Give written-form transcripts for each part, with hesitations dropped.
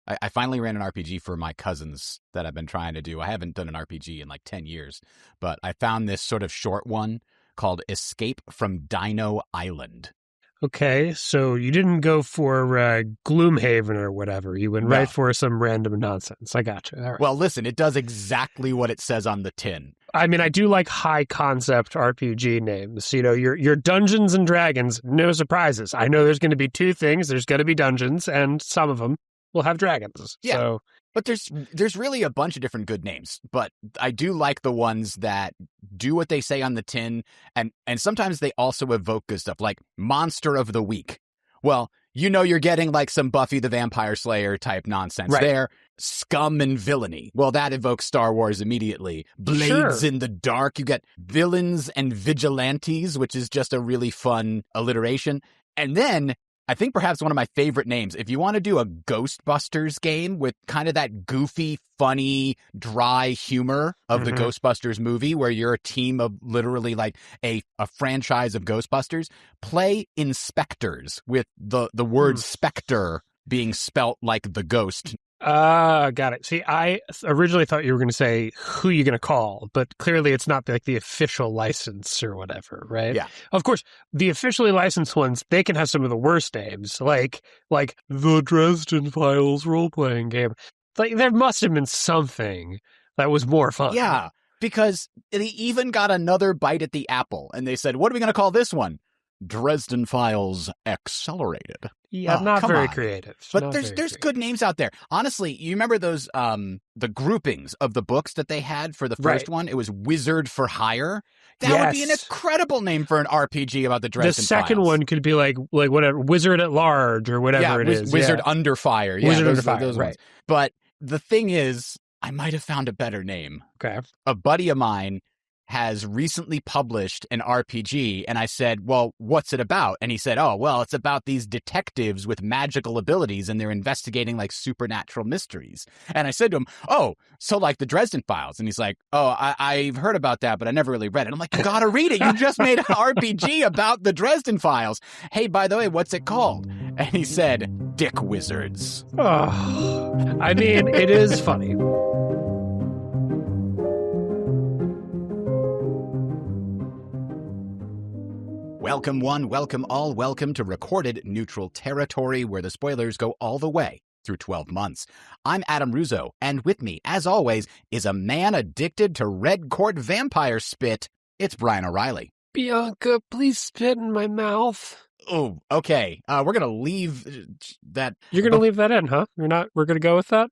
I finally ran an RPG for my cousins that I've been trying to do. I haven't done an RPG in like 10 years, but I found this sort of short one called Escape from Dino Island. Okay, so you didn't go for Gloomhaven or whatever. You went right for some random nonsense. I gotcha. All right. Well, listen, it does exactly what it says on the tin. I mean, I do like high concept RPG names. You know, your Dungeons and Dragons, no surprises. I know there's going to be two things. There's going to be dungeons, and some of them will have dragons. Yeah. So, but there's really a bunch of different good names, but I do like the ones that do what they say on the tin, and sometimes they also evoke good stuff, like Monster of the Week. Well, you know you're getting like some Buffy the Vampire Slayer type nonsense there. Scum and Villainy. Well, that evokes Star Wars immediately. Blades in the Dark. You get Villains and Vigilantes, which is just a really fun alliteration. And then I think perhaps one of my favorite names, if you want to do a Ghostbusters game with kind of that goofy, funny, dry humor of the Ghostbusters movie, where you're a team of literally like a franchise of Ghostbusters, play Inspectors with the word specter being spelt like the ghost. Got it. See, I originally thought you were going to say who you're going to call, but clearly it's not like the official license or whatever, right? Yeah. Of course, the officially licensed ones, they can have some of the worst names, like the Dresden Files role-playing game. Like, there must have been something that was more fun. Yeah, because they even got another bite at the apple, and they said, what are we going to call this one? Dresden Files Accelerated. Yeah, not very creative. But there's good names out there. Honestly, you remember those the groupings of the books that they had for the first one? It was Wizard for Hire. That would be an incredible name for an RPG about the Dresden Files. The second one could be like whatever, Wizard at Large or whatever it is. Wizard Under Fire. Yeah, Wizard Under Fire, those ones. But the thing is, I might have found a better name. Okay. A buddy of mine has recently published an RPG, and I said, well, what's it about? And he said, oh, well, it's about these detectives with magical abilities, and they're investigating like supernatural mysteries. And I said to him, oh, so like the Dresden Files? And he's like, oh, I've heard about that, but I never really read it. I'm like, you gotta read it. You just made an RPG about the Dresden Files. Hey, by the way, what's it called? And he said, Dick Wizards. Oh, I mean, it is funny. Welcome one, welcome all, welcome to Recorded Neutral Territory, where the spoilers go all the way through 12 months. I'm Adam Ruzzo, and with me, as always, is a man addicted to red court vampire spit. It's Brian O'Reilly. Bianca, please spit in my mouth. Oh, okay. We're going to leave that. You're going to leave that in, huh? We're going to go with that?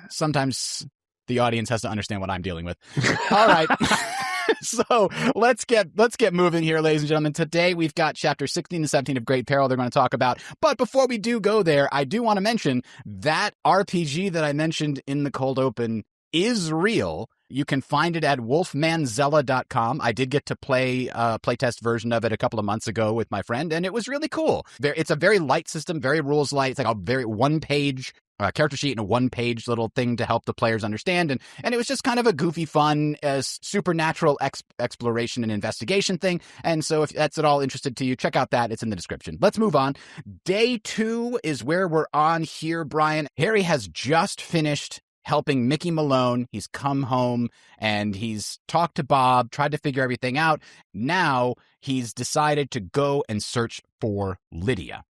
Sometimes the audience has to understand what I'm dealing with. All right. So let's get moving here, ladies and gentlemen. Today we've got chapter 16 and 17 of Great Peril they're going to talk about. But before we do go there, I do want to mention that RPG that I mentioned in the cold open is real. You can find it at wolfmanzella.com. I did get to play a playtest version of it a couple of months ago with my friend, and it was really cool. It's a very light system, very rules light. It's like a very one-page character sheet and a one-page little thing to help the players understand. And it was just kind of a goofy, fun, supernatural exploration and investigation thing. And so if that's at all interested to you, check out that. It's in the description. Let's move on. Day 2 is where we're on here, Brian. Harry has just finished helping Mickey Malone. He's come home and he's talked to Bob, tried to figure everything out. Now he's decided to go and search for Lydia.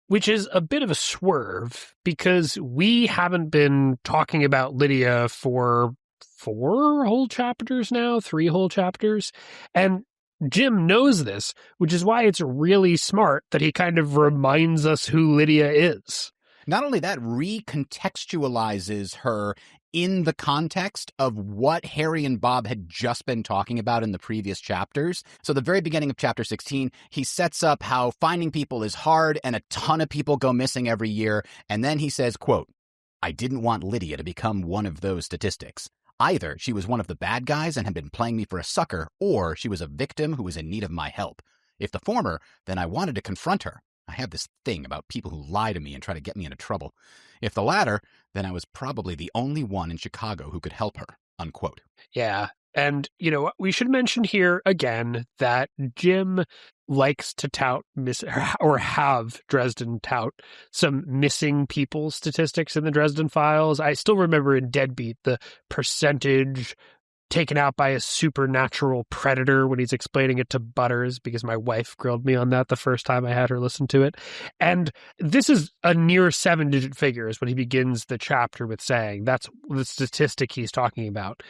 Which is a bit of a swerve because we haven't been talking about Lydia for 4 whole chapters now, 3 whole chapters. And Jim knows this, which is why it's really smart that he kind of reminds us who Lydia is. Not only that, recontextualizes her in the context of what Harry and Bob had just been talking about in the previous chapters. So the very beginning of chapter 16, he sets up how finding people is hard and a ton of people go missing every year. And then he says, quote, I didn't want Lydia to become one of those statistics. Either she was one of the bad guys and had been playing me for a sucker, or she was a victim who was in need of my help. If the former, then I wanted to confront her. I have this thing about people who lie to me and try to get me into trouble. If the latter, then I was probably the only one in Chicago who could help her, unquote. Yeah. And, you know, we should mention here again that Jim likes to tout or have Dresden tout some missing people statistics in the Dresden Files. I still remember in Deadbeat the percentage taken out by a supernatural predator when he's explaining it to Butters, because my wife grilled me on that the first time I had her listen to it. And this is a near 7-digit figure is what he begins the chapter with saying. That's the statistic he's talking about.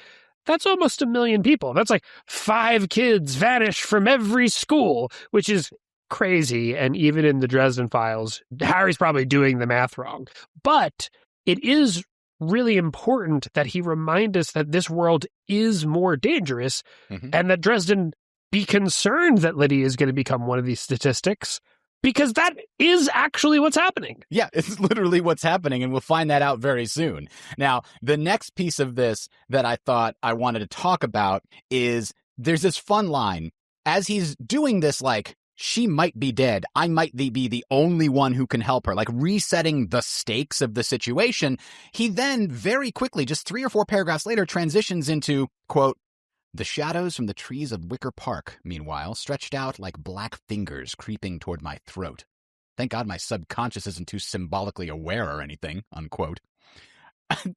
That's almost 1 million people. That's like 5 kids vanish from every school, which is crazy. And even in the Dresden Files, Harry's probably doing the math wrong. But it is really important that he remind us that this world is more dangerous and that Dresden be concerned that Lydia is going to become one of these statistics, because that is actually what's happening. Yeah, it's literally what's happening, and we'll find that out very soon. Now, the next piece of this that I thought I wanted to talk about is there's this fun line. As he's doing this, like, she might be dead, I might be the only one who can help her, like resetting the stakes of the situation, he then very quickly, just 3 or 4 paragraphs later, transitions into, quote, "The shadows from the trees of Wicker Park, meanwhile, stretched out like black fingers creeping toward my throat. Thank God my subconscious isn't too symbolically aware or anything," unquote.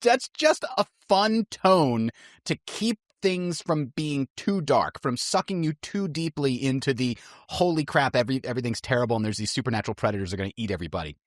That's just a fun tone to keep things from being too dark, from sucking you too deeply into the holy crap, everything's terrible and there's these supernatural predators that are going to eat everybody.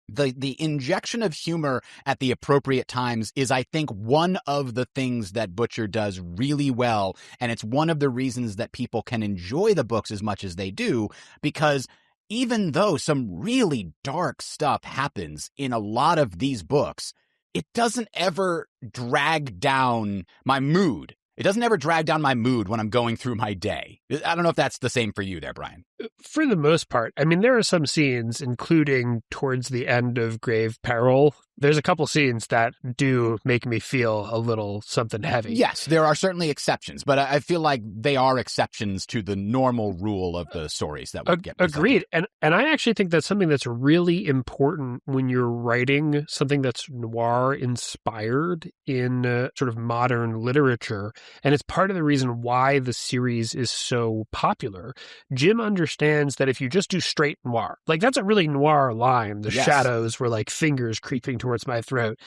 The injection of humor at the appropriate times is, I think, one of the things that Butcher does really well, and it's one of the reasons that people can enjoy the books as much as they do, because even though some really dark stuff happens in a lot of these books, it doesn't ever drag down my mood. It doesn't ever drag down my mood when I'm going through my day. I don't know if that's the same for you there, Brian. For the most part. I mean, there are some scenes, including towards the end of Grave Peril, there's a couple scenes that do make me feel a little something heavy. Yes, there are certainly exceptions, but I feel like they are exceptions to the normal rule of the stories that would get presented. Agreed. And I actually think that's something that's really important when you're writing something that's noir-inspired in sort of modern literature. And it's part of the reason why the series is so popular. Jim understands that if you just do straight noir, like that's a really noir line, the shadows were like fingers creeping towards my throat,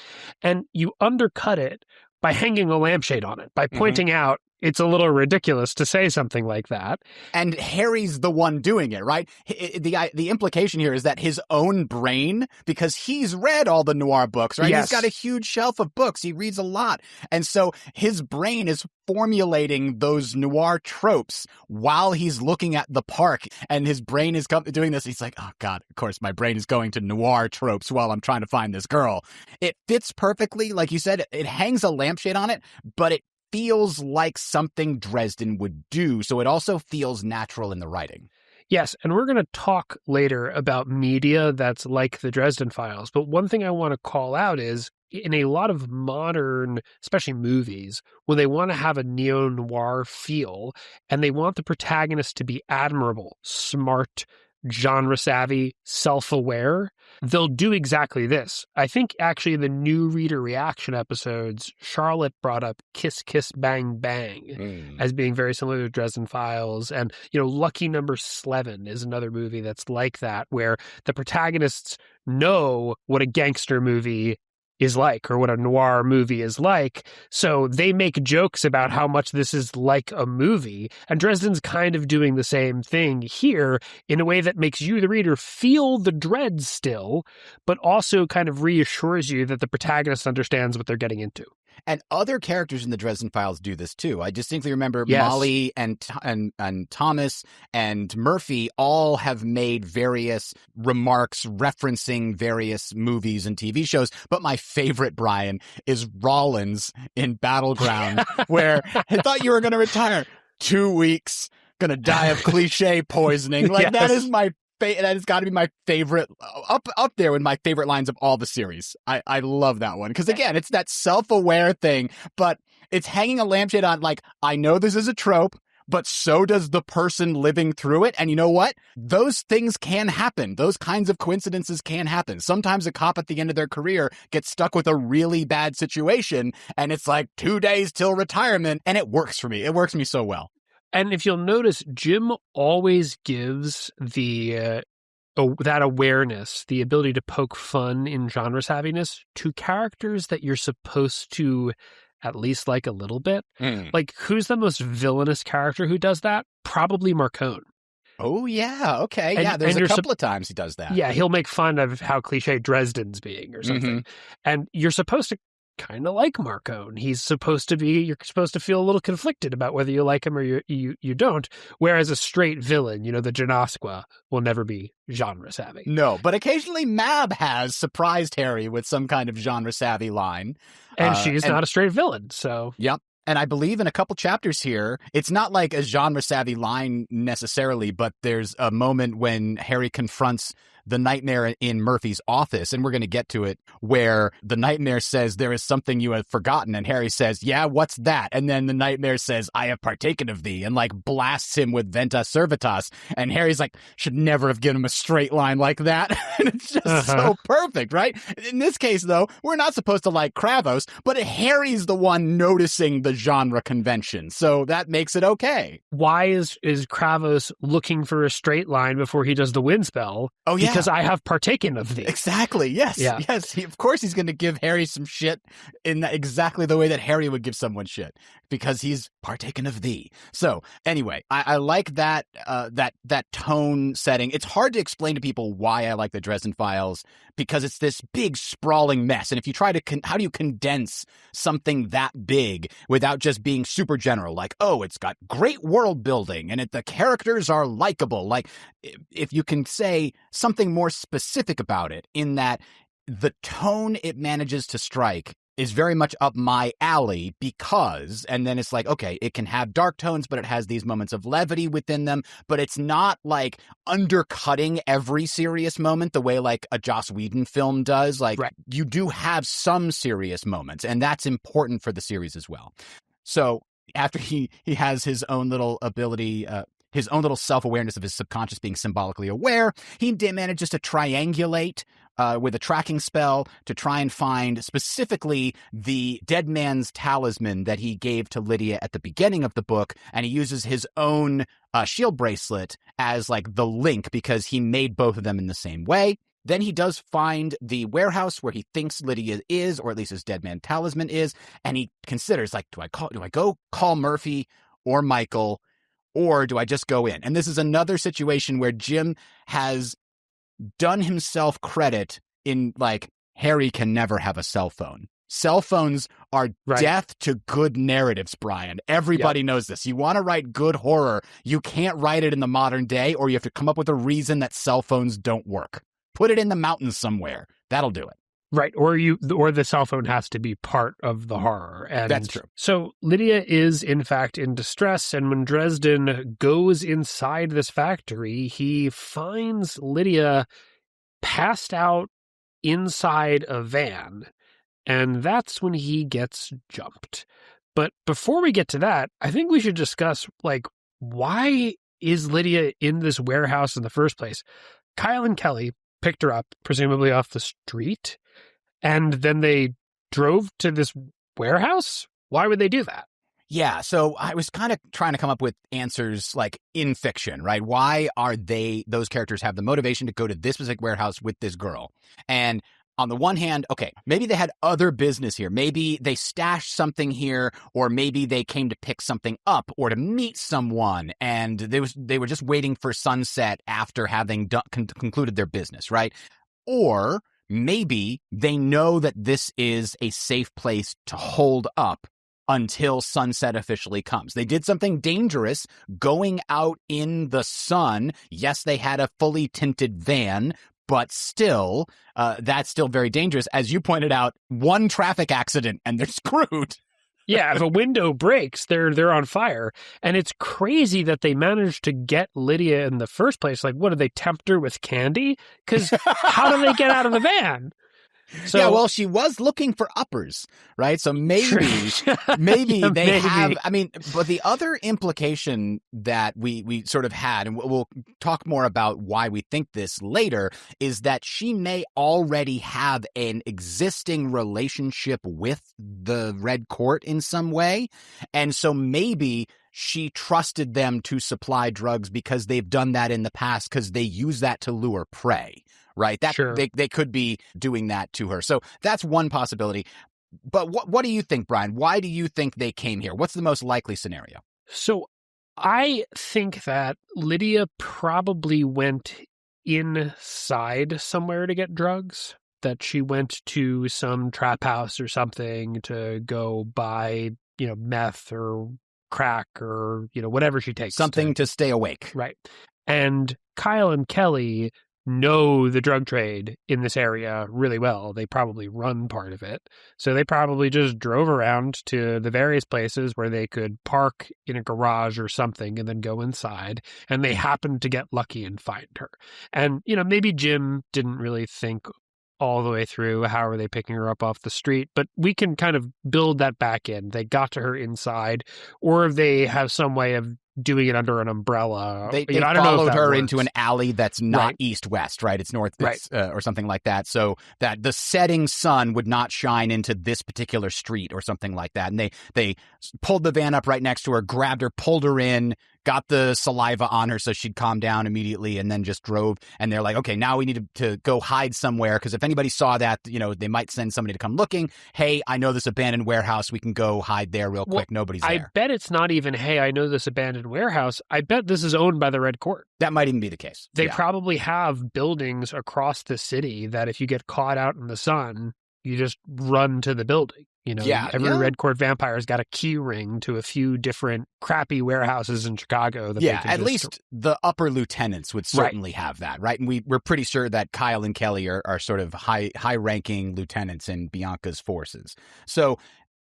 and you undercut it by hanging a lampshade on it, by pointing out it's a little ridiculous to say something like that. And Harry's the one doing it, right? The implication here is that his own brain, because he's read all the noir books, right? Yes. He's got a huge shelf of books. He reads a lot. And so his brain is formulating those noir tropes while he's looking at the park. And his brain is doing this. He's like, oh, God, of course, my brain is going to noir tropes while I'm trying to find this girl. It fits perfectly. Like you said, it hangs a lampshade on it, but it feels like something Dresden would do, so it also feels natural in the writing. Yes, and we're going to talk later about media that's like the Dresden Files, but one thing I want to call out is in a lot of modern, especially movies, when they want to have a neo-noir feel and they want the protagonist to be admirable, smart, genre-savvy, self-aware, they'll do exactly this. I think actually in the new reader reaction episodes, Charlotte brought up Kiss Kiss Bang Bang as being very similar to Dresden Files. And, you know, Lucky Number Slevin is another movie that's like that, where the protagonists know what a gangster movie is like, or what a noir movie is like. So they make jokes about how much this is like a movie. And Dresden's kind of doing the same thing here in a way that makes you, the reader, feel the dread still, but also kind of reassures you that the protagonist understands what they're getting into. And other characters in the Dresden Files do this too. I distinctly remember Molly and Thomas and Murphy all have made various remarks referencing various movies and TV shows. But my favorite, Brian, is Rollins in Battleground, where I thought you were going to retire. 2 weeks, going to die of cliche poisoning. Like that is my that has got to be my favorite, up there with my favorite lines of all the series. I love that one. Because again, it's that self-aware thing, but it's hanging a lampshade on, like, I know this is a trope, but so does the person living through it. And you know what? Those things can happen. Those kinds of coincidences can happen. Sometimes a cop at the end of their career gets stuck with a really bad situation, and it's like 2 days till retirement, and it works for me. It works for me so well. And if you'll notice, Jim always gives the that awareness, the ability to poke fun in genre savviness to characters that you're supposed to at least like a little bit. Like, who's the most villainous character who does that? Probably Marcone. Oh, yeah. Okay. Yeah, there's a couple of times he does that. Yeah, he'll make fun of how cliche Dresden's being or something. And you're supposed to kind of like Marcone. You're supposed to feel a little conflicted about whether you like him or you don't. Whereas a straight villain, the Janasqua, will never be genre savvy. No, but occasionally Mab has surprised Harry with some kind of genre savvy line. And she's not a straight villain, so. Yep. And I believe in a couple chapters here, it's not like a genre-savvy line necessarily, but there's a moment when Harry confronts the Nightmare in Murphy's office, and we're going to get to it, where the Nightmare says, there is something you have forgotten, and Harry says, yeah, what's that? And then the Nightmare says, I have partaken of thee, and blasts him with Venta Servitas, and Harry's like, should never have given him a straight line like that. And it's just so perfect, right? In this case, though, we're not supposed to like Kravos, but Harry's the one noticing the genre convention, so that makes it okay. Why is Kravos looking for a straight line before he does the wind spell? Oh, yeah. Because I have partaken of thee. Exactly. Yes. Yeah. Yes. Of course he's going to give Harry some shit in exactly the way that Harry would give someone shit, because he's partaken of thee. So anyway, I like that that tone setting. It's hard to explain to people why I like the Dresden Files, because it's this big sprawling mess. And if you try to, how do you condense something that big without just being super general? Like, oh, it's got great world building and the characters are likable. Like, if you can say something more specific about it, in that the tone it manages to strike is very much up my alley, because, and then it's like, okay, it can have dark tones, but it has these moments of levity within them, but it's not like undercutting every serious moment the way like a Joss Whedon film does. Like, you do have some serious moments, and that's important for the series as well. So after he has his own little ability, his own little self-awareness of his subconscious being symbolically aware, he manages to triangulate with a tracking spell to try and find specifically the dead man's talisman that he gave to Lydia at the beginning of the book, and he uses his own shield bracelet as like the link, because he made both of them in the same way. Then he does find the warehouse where he thinks Lydia is, or at least his dead man talisman is, and he considers, like, do I go call Murphy or Michael, or do I just go in? And this is another situation where Jim has done himself credit in, like, Harry can never have a cell phone. Cell phones are death to good narratives, Brian. Everybody knows this. You want to write good horror, you can't write it in the modern day, or you have to come up with a reason that cell phones don't work. Put it in the mountains somewhere. That'll do it. Right, or the cell phone has to be part of the horror. And that's true. So Lydia is, in fact, in distress, and when Dresden goes inside this factory, he finds Lydia passed out inside a van, and that's when he gets jumped. But before we get to that, I think we should discuss, like, why is Lydia in this warehouse in the first place? Kyle and Kelly picked her up, presumably off the street, and then they drove to this warehouse? Why would they do that? Yeah, so I was kind of trying to come up with answers, like, in fiction, right? Why are those characters have the motivation to go to this specific warehouse with this girl? And on the one hand, okay, maybe they had other business here. Maybe they stashed something here, or maybe they came to pick something up or to meet someone, and they were just waiting for sunset after having concluded their business, right? Or maybe they know that this is a safe place to hold up until sunset officially comes. They did something dangerous going out in the sun. Yes, they had a fully tinted van, but still, that's still very dangerous. As you pointed out, one traffic accident and they're screwed. Yeah, if a window breaks, they're on fire. And it's crazy that they managed to get Lydia in the first place. Like, what, did they tempt her with candy? Because how do they get out of the van? Yeah, So well, she was looking for uppers, right? So maybe Yeah, they maybe. have, I mean, but the other implication that we sort of had, and we'll talk more about why we think this later, is that she may already have an existing relationship with the Red Court in some way. And so maybe she trusted them to supply drugs because they've done that in the past, because they use that to lure prey. Right, that Sure. they could be doing that to her. So that's one possibility. But what do you think, Brian? Why do you think they came here? What's the most likely scenario? So I think that Lydia probably went inside somewhere to get drugs, that she went to some trap house or something to go buy, meth or crack or, whatever she takes. Something to stay awake. Right. And Kyle and Kelly know the drug trade in this area really well. They probably run part of it. So they probably just drove around to the various places where they could park in a garage or something and then go inside. And they happened to get lucky and find her. And, maybe Jim didn't really think all the way through how are they picking her up off the street, but we can kind of build that back in. They got to her inside, or if they have some way of doing it under an umbrella. They I don't know if followed that her works. into an alley that's not Right. east-west, right? It's north, Right. or something like that. So that the setting sun would not shine into this particular street or something like that. And they pulled the van up right next to her, grabbed her, pulled her in, got the saliva on her so she'd calm down immediately, and then just drove. And they're like, okay, now we need to go hide somewhere, because if anybody saw that, they might send somebody to come looking. Hey, I know this abandoned warehouse. We can go hide there real quick. Nobody's I there. bet it's not even, hey, I know this abandoned warehouse. I bet this is owned by the Red Court. That might even be the case. They Yeah. probably have buildings across the city that if you get caught out in the sun, you just run to the building. Every Red Court vampire's got a key ring to a few different crappy warehouses in Chicago. That At least the upper lieutenants would certainly have that, right? And we're pretty sure that Kyle and Kelly are sort of high-ranking lieutenants in Bianca's forces. So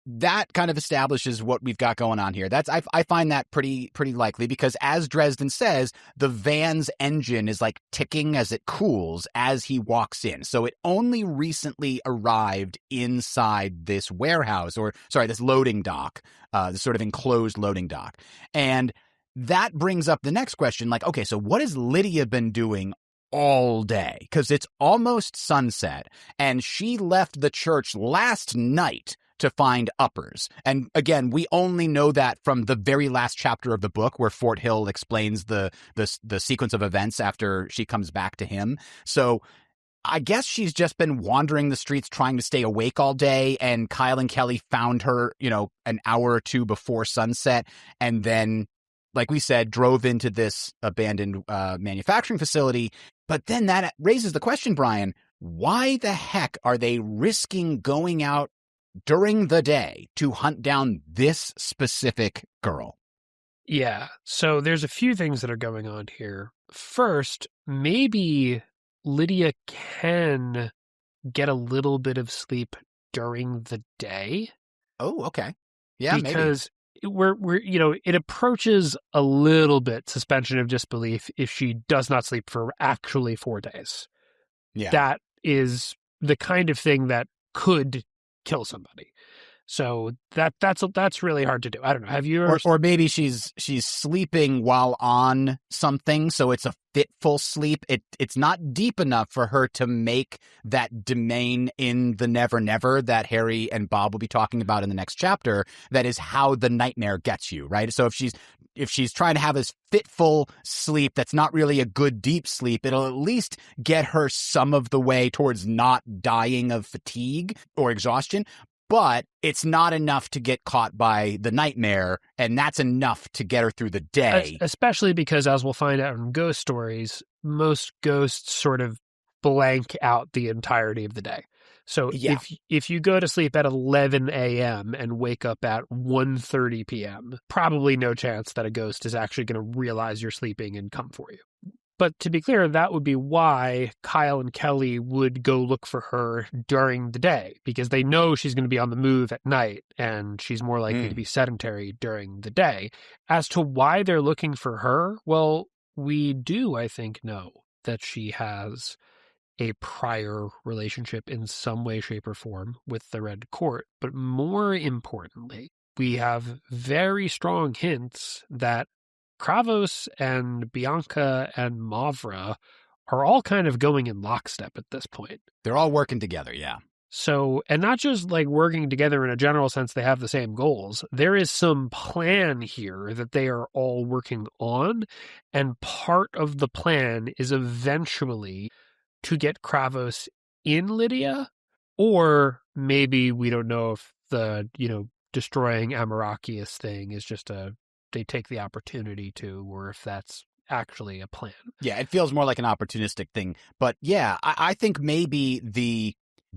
that kind of establishes what we've got going on here. I find that pretty likely, because as Dresden says, the van's engine is like ticking as it cools as he walks in. So it only recently arrived inside this warehouse, this loading dock, this sort of enclosed loading dock. And that brings up the next question, like, okay, so what has Lydia been doing all day? Because it's almost sunset, and she left the church last night to find uppers. And again, we only know that from the very last chapter of the book, where Fort Hill explains the sequence of events after she comes back to him. So I guess she's just been wandering the streets trying to stay awake all day, and Kyle and Kelly found her, an hour or two before sunset, and then, like we said, drove into this abandoned manufacturing facility. But then that raises the question, Brian, why the heck are they risking going out during the day to hunt down this specific girl? Yeah. So there's a few things that are going on here. First, maybe Lydia can get a little bit of sleep during the day. Oh, okay. Yeah, because we're it approaches a little bit suspension of disbelief if she does not sleep for actually 4 days. Yeah. That is the kind of thing that could kill somebody. So that's really hard to do. I don't know. Have you ever... or maybe she's sleeping while on something, so it's a fitful sleep. It's not deep enough for her to make that domain in the Never Never that Harry and Bob will be talking about in the next chapter. That is how the nightmare gets you, right? So if she's trying to have this fitful sleep that's not really a good deep sleep, it'll at least get her some of the way towards not dying of fatigue or exhaustion. But it's not enough to get caught by the nightmare, and that's enough to get her through the day. Especially because, as we'll find out in ghost stories, most ghosts sort of blank out the entirety of the day. So if you go to sleep at 11 a.m. and wake up at 1:30 p.m., probably no chance that a ghost is actually going to realize you're sleeping and come for you. But to be clear, that would be why Kyle and Kelly would go look for her during the day, because they know she's going to be on the move at night and she's more likely to be sedentary during the day. As to why they're looking for her, well, we do, I think, know that she has a prior relationship in some way, shape, or form with the Red Court. But more importantly, we have very strong hints that Kravos and Bianca and Mavra are all kind of going in lockstep at this point. They're all working together, yeah. So, and not just like working together in a general sense, they have the same goals. There is some plan here that they are all working on. And part of the plan is eventually to get Kravos in Lydia, or maybe we don't know if the, destroying Amarachius thing is just they take the opportunity to, or if that's actually a plan. Yeah, it feels more like an opportunistic thing. But yeah, I think maybe the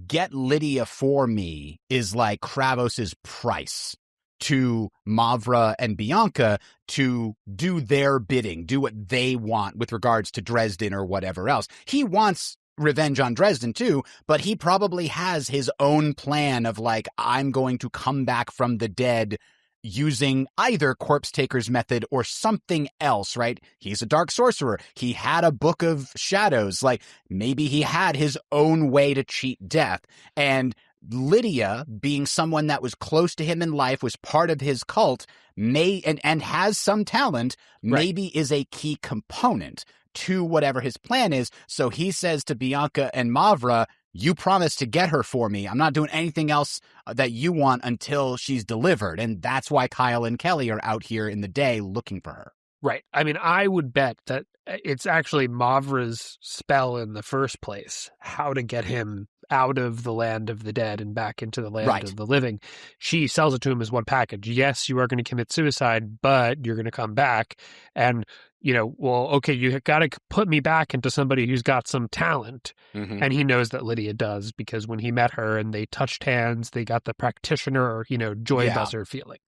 get Lydia for me is like Kravos's price to Mavra and Bianca to do their bidding, do what they want with regards to Dresden or whatever else. He wants revenge on Dresden too, but he probably has his own plan of like, I'm going to come back from the dead using either Corpse Taker's method or something else, right? He's a dark sorcerer. He had a book of shadows. Like, maybe he had his own way to cheat death. And Lydia, being someone that was close to him in life, was part of his cult, and has some talent, maybe is a key component to whatever his plan is. So he says to Bianca and Mavra, you promised to get her for me. I'm not doing anything else that you want until she's delivered. And that's why Kyle and Kelly are out here in the day looking for her. Right. I mean, I would bet that it's actually Mavra's spell in the first place, how to get him out of the land of the dead and back into the land of the living. She sells it to him as one package. Yes, you are going to commit suicide, but you're going to come back. And, well, okay, you got to put me back into somebody who's got some talent. Mm-hmm. And he knows that Lydia does, because when he met her and they touched hands, they got the practitioner, joy buzzer feeling.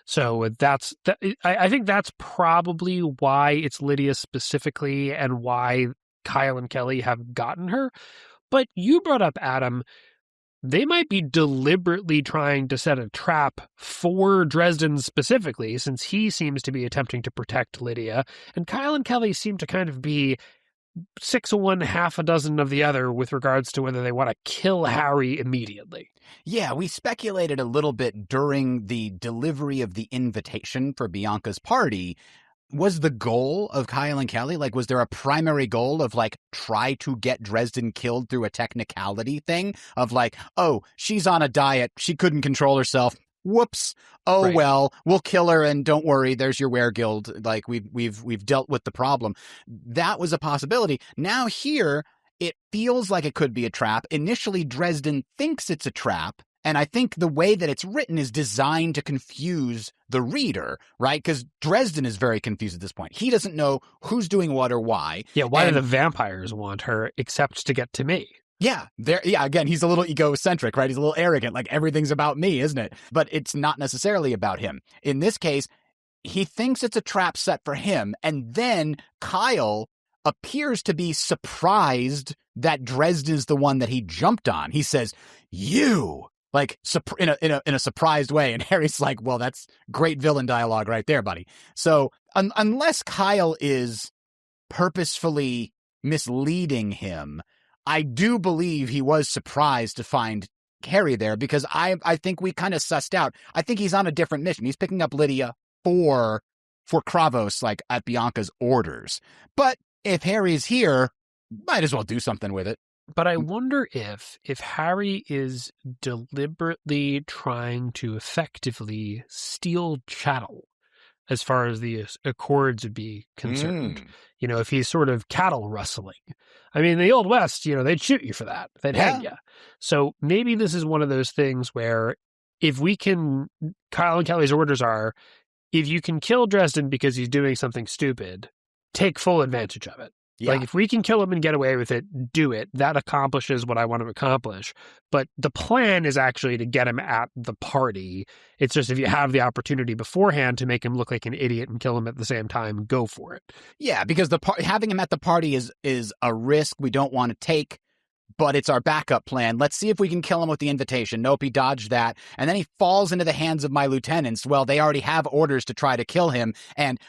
So I think that's probably why it's Lydia specifically and why Kyle and Kelly have gotten her. But you brought up, Adam, they might be deliberately trying to set a trap for Dresden specifically, since he seems to be attempting to protect Lydia. And Kyle and Kelly seem to kind of be 6 of one, half a dozen of the other with regards to whether they want to kill Harry immediately. Yeah, we speculated a little bit during the delivery of the invitation for Bianca's party. Was the goal of Kyle and Kelly, like, was there a primary goal of, like, try to get Dresden killed through a technicality thing of, like, oh, she's on a diet, she couldn't control herself, whoops, oh, right. Well, we'll kill her and don't worry, there's your weregild, like, we've dealt with the problem. That was a possibility. Now here, it feels like it could be a trap. Initially, Dresden thinks it's a trap. And I think the way that it's written is designed to confuse the reader, right? Because Dresden is very confused at this point. He doesn't know who's doing what or why. Yeah, why do the vampires want her except to get to me? Yeah, again, he's a little egocentric, right? He's a little arrogant, like everything's about me, isn't it? But it's not necessarily about him. In this case, he thinks it's a trap set for him, and then Kyle appears to be surprised that Dresden is the one that he jumped on. He says, "You." Like in a surprised way. And Harry's like, well, that's great villain dialogue right there, buddy. So unless Kyle is purposefully misleading him, I do believe he was surprised to find Harry there, because I think we kind of sussed out. I think he's on a different mission. He's picking up Lydia for Kravos, like at Bianca's orders. But if Harry's here, might as well do something with it. But I wonder if Harry is deliberately trying to effectively steal chattel as far as the Accords would be concerned. If he's sort of cattle rustling. I mean, the Old West, they'd shoot you for that. They'd hang you. So maybe this is one of those things where Kyle and Kelly's orders are, if you can kill Dresden because he's doing something stupid, take full advantage of it. Yeah. Like, if we can kill him and get away with it, do it. That accomplishes what I want to accomplish. But the plan is actually to get him at the party. It's just if you have the opportunity beforehand to make him look like an idiot and kill him at the same time, go for it. Yeah, because having him at the party is a risk we don't want to take. but it's our backup plan. Let's see if we can kill him with the invitation. Nope, he dodged that. And then he falls into the hands of my lieutenants. Well, they already have orders to try to kill him. And,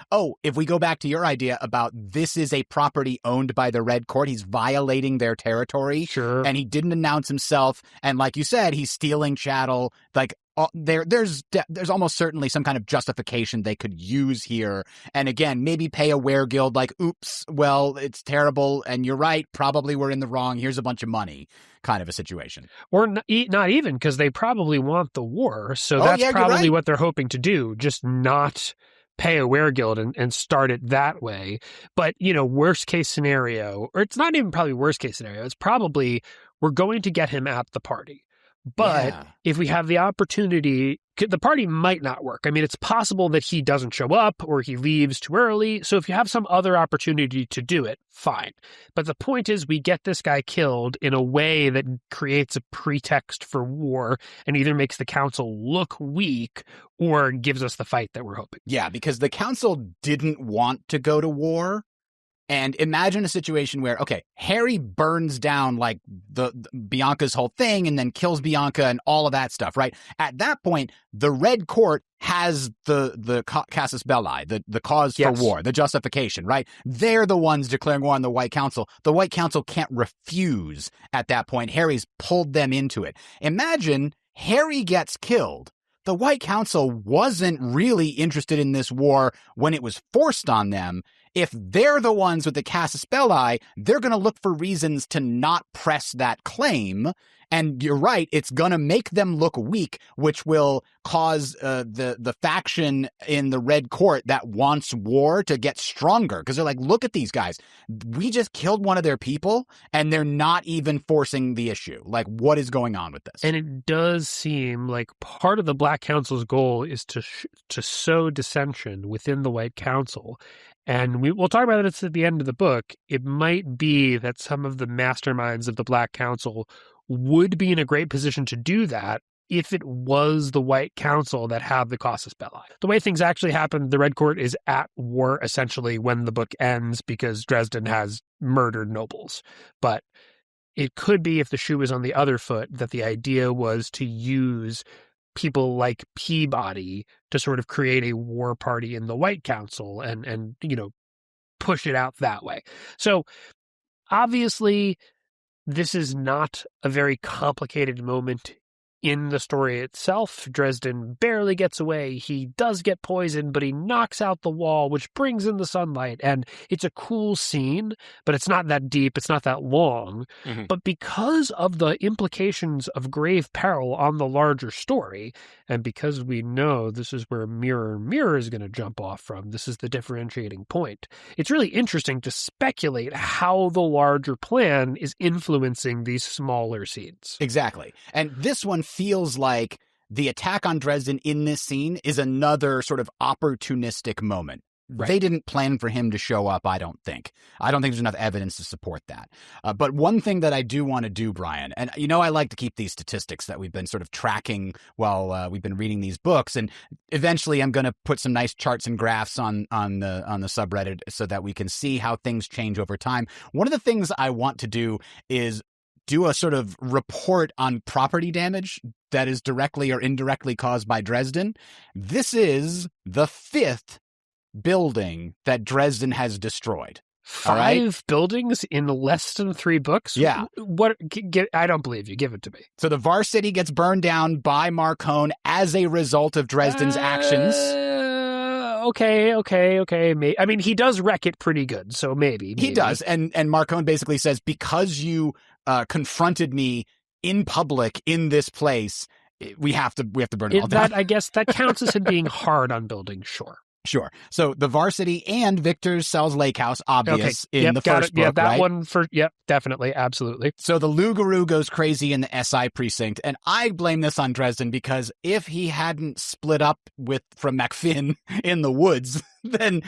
if we go back to your idea about this is a property owned by the Red Court, he's violating their territory. Sure. And he didn't announce himself. And like you said, he's stealing chattel. Like, there's almost certainly some kind of justification they could use here. And again, maybe pay a weregild like, oops, well, it's terrible. And you're right. Probably we're in the wrong. Here's a bunch of money kind of a situation. Or not even, because they probably want the war. So that's probably what they're hoping to do. Just not pay a weregild and start it that way. But, worst case scenario, or it's not even probably worst case scenario. It's probably we're going to get him at the party. But if we have the opportunity, the party might not work. I mean, it's possible that he doesn't show up or he leaves too early. So if you have some other opportunity to do it, fine. But the point is we get this guy killed in a way that creates a pretext for war and either makes the council look weak or gives us the fight that we're hoping. Yeah, because the council didn't want to go to war. And imagine a situation where, Harry burns down like the Bianca's whole thing and then kills Bianca and all of that stuff, right? At that point, the Red Court has the casus belli, the cause for war, the justification, right? They're the ones declaring war on the White Council. The White Council can't refuse at that point. Harry's pulled them into it. Imagine Harry gets killed. The White Council wasn't really interested in this war when it was forced on them. If they're the ones with the casus belli, they're going to look for reasons to not press that claim. And you're right, it's going to make them look weak, which will cause the faction in the Red Court that wants war to get stronger. Because they're like, look at these guys. We just killed one of their people, and they're not even forcing the issue. Like, what is going on with this? And it does seem like part of the Black Council's goal is to sow dissension within the White Council. And we'll talk about it at the end of the book. It might be that some of the masterminds of the Black Council would be in a great position to do that if it was the White Council that had the casus belli. The way things actually happened, the Red Court is at war essentially when the book ends because Dresden has murdered nobles. But it could be, if the shoe was on the other foot, that the idea was to use people like Peabody to sort of create a war party in the White Council and push it out that way. So obviously this is not a very complicated moment in the story itself. Dresden barely gets away. He does get poisoned, but he knocks out the wall, which brings in the sunlight. And it's a cool scene, but it's not that deep. It's not that long. Mm-hmm. But because of the implications of grave peril on the larger story, and because we know this is where Mirror is going to jump off from, this is the differentiating point, it's really interesting to speculate how the larger plan is influencing these smaller scenes. Exactly. And this one feels like the attack on Dresden in this scene is another sort of opportunistic moment. Right. They didn't plan for him to show up, I don't think. I don't think there's enough evidence to support that. But one thing that I do want to do, Brian, and I like to keep these statistics that we've been sort of tracking while we've been reading these books, and eventually I'm going to put some nice charts and graphs on the subreddit so that we can see how things change over time. One of the things I want to do is do a sort of report on property damage that is directly or indirectly caused by Dresden. This is the 5th building that Dresden has destroyed. 5 buildings in less than 3 books? Yeah. What? I don't believe you. Give it to me. So the Varsity gets burned down by Marcone as a result of Dresden's actions. Okay. I mean, he does wreck it pretty good, so maybe. He does, and Marcone basically says, because you confronted me in public in this place, we have to burn it all down. I guess that counts as him being hard on buildings, sure. Sure. So the Varsity and Victor's Cell's Lake House, obvious in the first book, yeah, that right? one for, definitely, absolutely. So the Lugaroo goes crazy in the SI precinct, and I blame this on Dresden because if he hadn't split up from Macfin in the woods, then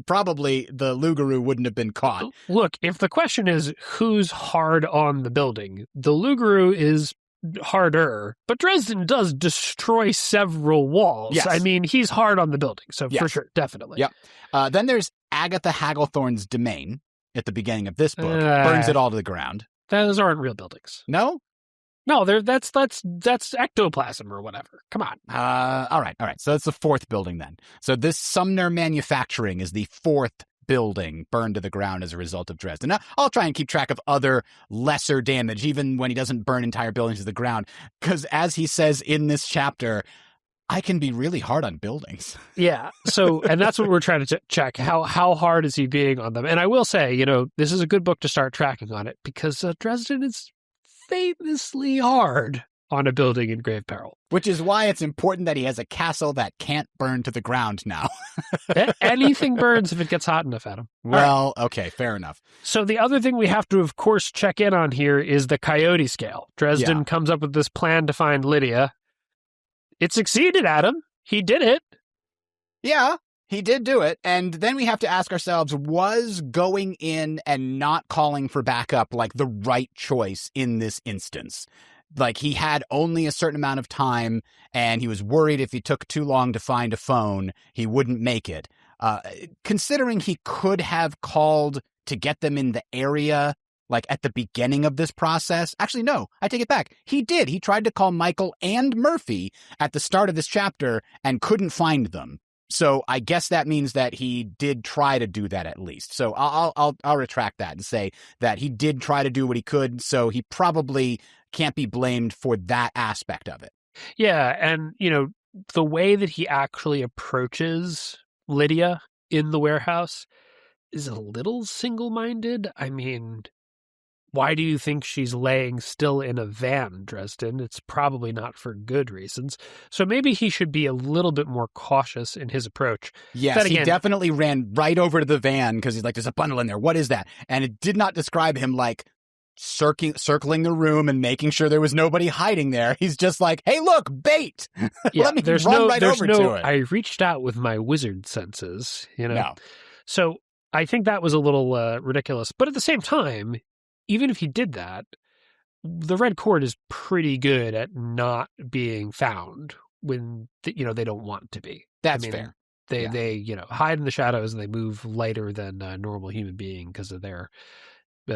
probably the Lugaroo wouldn't have been caught. Look, if the question is who's hard on the building, the Lugaroo is harder, but Dresden does destroy several walls. Yes. I mean, he's hard on the building, so yes. for sure, definitely. Yep. Then there's Agatha Hagglethorne's domain at the beginning of this book. Burns it all to the ground. Those aren't real buildings. No? No, that's ectoplasm or whatever. Come on. All right. So it's the fourth building then. So this Sumner Manufacturing is the fourth building burned to the ground as a result of Dresden. Now, I'll try and keep track of other lesser damage, even when he doesn't burn entire buildings to the ground, because as he says in this chapter, I can be really hard on buildings. Yeah. So, and that's what we're trying to check. How hard is he being on them? And I will say, this is a good book to start tracking on it because Dresden is famously hard on a building in grave peril. Which is why it's important that he has a castle that can't burn to the ground now. Anything burns if it gets hot enough, Adam. Well, okay, fair enough. So the other thing we have to, of course, check in on here is the coyote scale. Dresden comes up with this plan to find Lydia. It succeeded, Adam. He did it. Yeah, he did do it. And then we have to ask ourselves, was going in and not calling for backup like the right choice in this instance? Like, he had only a certain amount of time, and he was worried if he took too long to find a phone, he wouldn't make it. Considering he could have called to get them in the area, like at the beginning of this process. Actually, no, I take it back. He did. He tried to call Michael and Murphy at the start of this chapter and couldn't find them. So I guess that means that he did try to do that at least. So I'll retract that and say that he did try to do what he could. So he probably can't be blamed for that aspect of it. Yeah. And, the way that he actually approaches Lydia in the warehouse is a little single-minded. I mean, why do you think she's laying still in a van, Dresden? It's probably not for good reasons. So maybe he should be a little bit more cautious in his approach. Yes, he definitely ran right over to the van because he's like, there's a bundle in there. What is that? And it did not describe him like circling the room and making sure there was nobody hiding there. He's just like, hey, look, bait. Yeah, Let me run right over to it. I reached out with my wizard senses, No. So I think that was a little ridiculous. But at the same time, even if he did that, the red cord is pretty good at not being found when they don't want to be. That's fair. They hide in the shadows and they move lighter than a normal human being because of their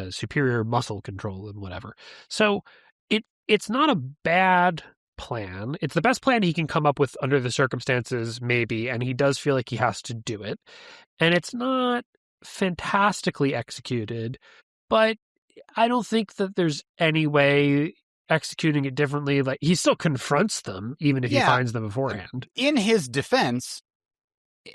superior muscle control and whatever. So it's not a bad plan. It's the best plan he can come up with under the circumstances, maybe, and he does feel like he has to do it. And it's not fantastically executed, but I don't think that there's any way executing it differently. Like, he still confronts them, even if he finds them beforehand. In his defense,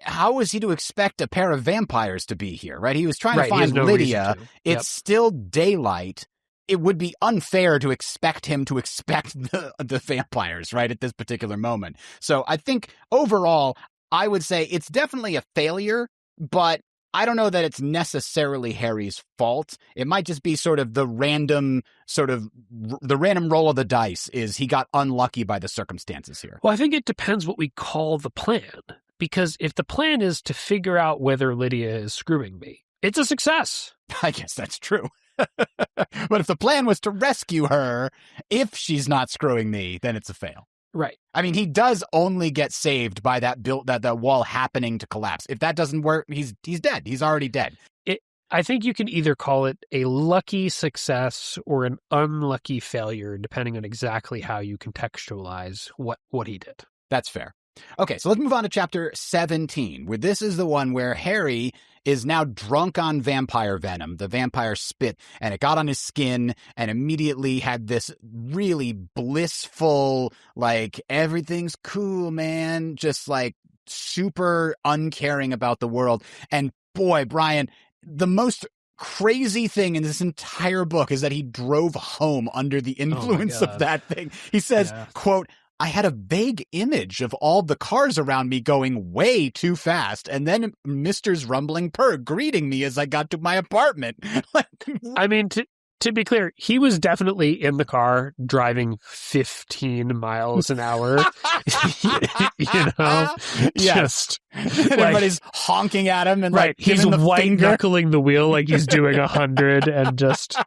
how was he to expect a pair of vampires to be here, right? He was trying to find Lydia. It's still daylight. It would be unfair to expect him to expect the vampires, right, at this particular moment. So I think overall, I would say it's definitely a failure, but I don't know that it's necessarily Harry's fault. It might just be sort of the random roll of the dice is he got unlucky by the circumstances here. Well, I think it depends what we call the plan. Because if the plan is to figure out whether Lydia is screwing me, it's a success. I guess that's true. But if the plan was to rescue her, if she's not screwing me, then it's a fail. Right. I mean, he does only get saved by that wall happening to collapse. If that doesn't work, he's dead. He's already dead. I think you can either call it a lucky success or an unlucky failure, depending on exactly how you contextualize what he did. That's fair. Okay, so let's move on to chapter 17, where this is the one where Harry is now drunk on vampire venom, the vampire spit, and it got on his skin and immediately had this really blissful, like, everything's cool, man, just like super uncaring about the world. And boy, Brian, the most crazy thing in this entire book is that he drove home under the influence of that thing. He says, quote, I had a vague image of all the cars around me going way too fast, and then Mister's rumbling purr greeting me as I got to my apartment. I mean, to be clear, he was definitely in the car driving 15 miles an hour. Just everybody's honking at him and he's white knuckling the wheel like he's doing 100 and just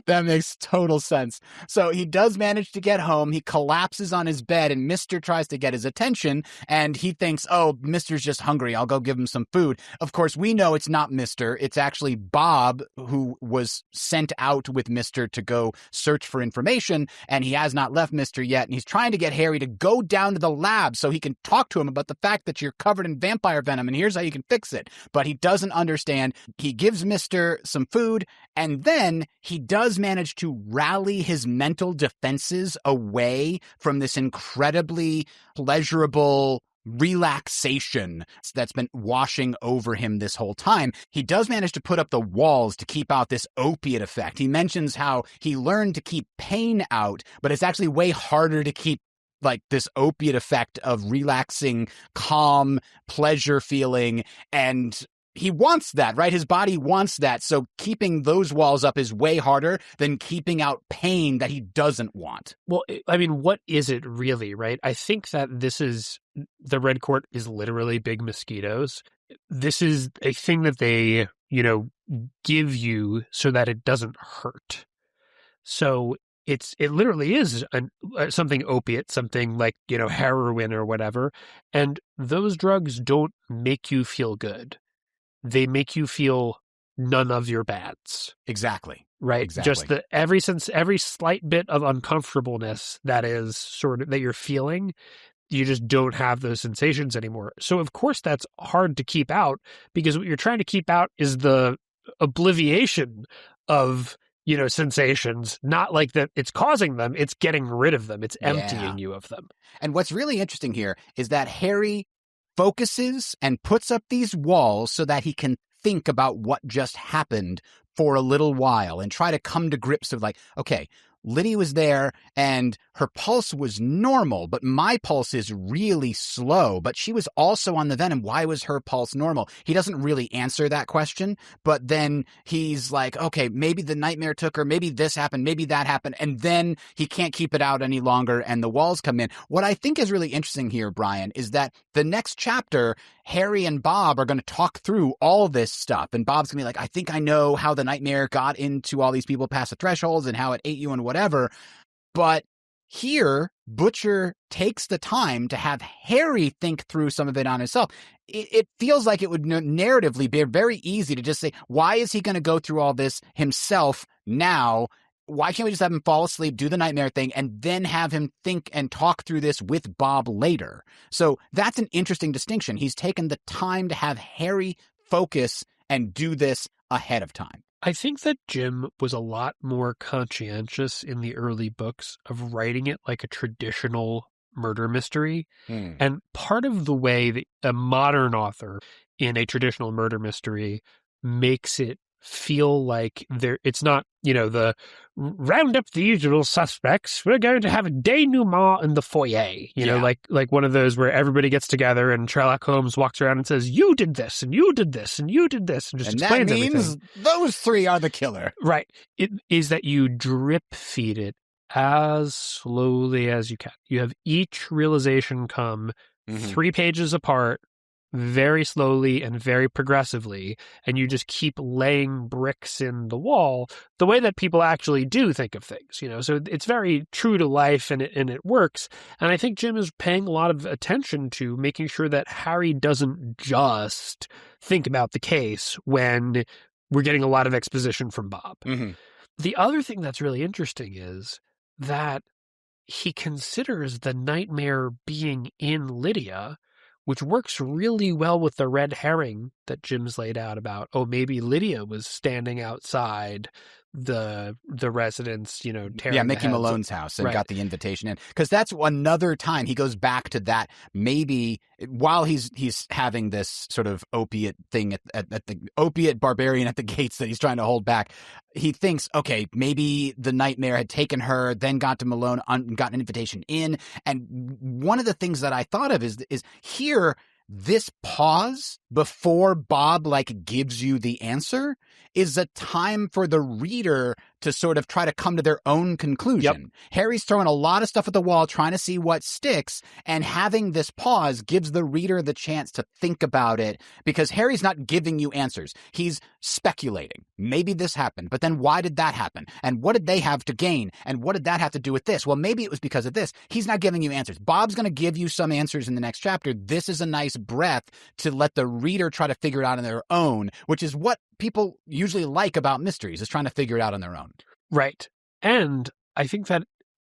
That makes total sense. So he does manage to get home. He collapses on his bed, and Mr. tries to get his attention, and he thinks, oh, Mr.'s just hungry. I'll go give him some food. Of course, we know it's not Mr. It's actually Bob, who was sent out with Mr. to go search for information, and he has not left Mr. yet, and he's trying to get Harry to go down to the lab so he can talk to him about the fact that you're covered in vampire venom, and here's how you can fix it. But he doesn't understand. He gives Mr. some food, and then he does manage to rally his mental defenses away from this incredibly pleasurable relaxation that's been washing over him this whole time. He does manage to put up the walls to keep out this opiate effect. He mentions how he learned to keep pain out, but it's actually way harder to keep like this opiate effect of relaxing, calm, pleasure feeling, and he wants that, right? His body wants that. So keeping those walls up is way harder than keeping out pain that he doesn't want. Well, I mean, what is it really, right? I think that the Red Court is literally big mosquitoes. This is a thing that they, give you so that it doesn't hurt. So it literally is something opiate, something like, heroin or whatever. And those drugs don't make you feel good. They make you feel none of your bads. Exactly. Right. Exactly. Just every slight bit of uncomfortableness that is sort of that you're feeling, you just don't have those sensations anymore. So of course that's hard to keep out, because what you're trying to keep out is the obliviation of, sensations, not like that it's causing them, it's getting rid of them. It's emptying you of them. And what's really interesting here is that Harry focuses and puts up these walls so that he can think about what just happened for a little while and try to come to grips with like, okay, Lydia was there and her pulse was normal, but my pulse is really slow, but she was also on the venom. Why was her pulse normal? He doesn't really answer that question, but then he's like, okay, maybe the nightmare took her, maybe this happened, maybe that happened, and then he can't keep it out any longer and the walls come in. What I think is really interesting here, Brian, is that the next chapter, Harry and Bob are going to talk through all this stuff, and Bob's going to be like, I think I know how the nightmare got into all these people past the thresholds and how it ate you and whatever. But here, Butcher takes the time to have Harry think through some of it on himself. It feels like it would narratively be very easy to just say, why is he going to go through all this himself now? Why can't we just have him fall asleep, do the nightmare thing, and then have him think and talk through this with Bob later? So that's an interesting distinction. He's taken the time to have Harry focus and do this ahead of time. I think that Jim was a lot more conscientious in the early books of writing it like a traditional murder mystery. And part of the way that a modern author in a traditional murder mystery makes it feel like it's not, the round up the usual suspects. We're going to have a denouement in the foyer, like one of those where everybody gets together and Sherlock Holmes walks around and says, you did this and you did this and you did this, and just explains everything. And that means those three are the killer. Right. It is that you drip feed it as slowly as you can. You have each realization come 3 pages apart, very slowly and very progressively, and you just keep laying bricks in the wall the way that people actually do think of things, so it's very true to life, and it works. And I think Jim is paying a lot of attention to making sure that Harry doesn't just think about the case when we're getting a lot of exposition from Bob. The other thing that's really interesting is that he considers the nightmare being in Lydia, which works really well with the red herring that Jim's laid out about, maybe Lydia was standing outside the residence, tearing Mickey Malone's house and right. got the invitation in. Because that's another time he goes back to that. Maybe while he's having this sort of opiate thing at the opiate barbarian at the gates that he's trying to hold back, he thinks, okay, maybe the nightmare had taken her, then got to Malone, got an invitation in. And one of the things that I thought of is here, this pause before Bob gives you the answer is a time for the reader to sort of try to come to their own conclusion. Harry's throwing a lot of stuff at the wall, trying to see what sticks, and having this pause gives the reader the chance to think about it, because Harry's not giving you answers. He's speculating. Maybe this happened, but then why did that happen? And what did they have to gain? And what did that have to do with this? Well, maybe it was because of this. He's not giving you answers. Bob's going to give you some answers in the next chapter. This is a nice breath to let the reader try to figure it out on their own, which is what people usually like about mysteries, is trying to figure it out on their own. Right. And I think that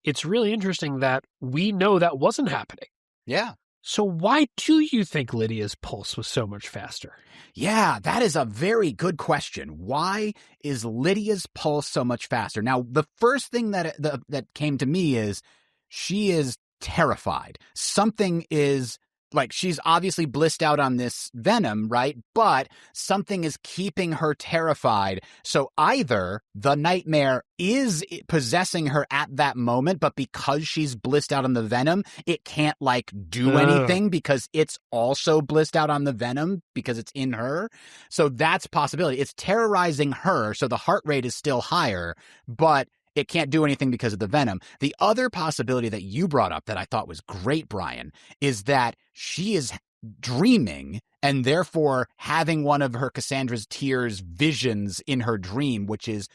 it's really interesting that we know that wasn't happening. Yeah. So why do you think Lydia's pulse was so much faster? Yeah, that is a very good question. Why is Lydia's pulse so much faster? Now, the first thing that came to me is she is terrified. Something is, like, she's obviously blissed out on this venom, right? But something is keeping her terrified. So either the nightmare is possessing her at that moment, but because she's blissed out on the venom, it can't, like, do anything because it's also blissed out on the venom because it's in her. So that's a possibility. It's terrorizing her, so the heart rate is still higher, but it can't do anything because of the venom. The other possibility that you brought up that I thought was great, Brian, is that she is dreaming and therefore having one of her Cassandra's tears visions in her dream, which is,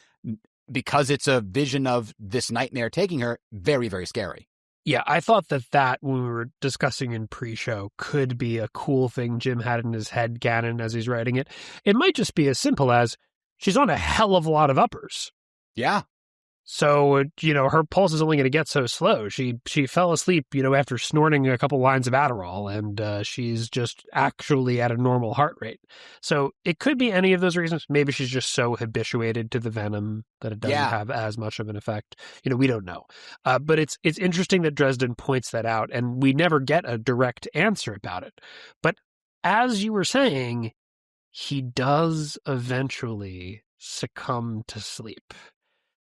because it's a vision of this nightmare taking her, very, very scary. Yeah, I thought that when we were discussing in pre-show could be a cool thing Jim had in his head canon as he's writing it. It might just be as simple as she's on a hell of a lot of uppers. Yeah. So, her pulse is only going to get so slow. She fell asleep, after snorting a couple lines of Adderall, and she's just actually at a normal heart rate. So it could be any of those reasons. Maybe she's just so habituated to the venom that it doesn't have as much of an effect. We don't know. But it's interesting that Dresden points that out, and we never get a direct answer about it. But as you were saying, he does eventually succumb to sleep.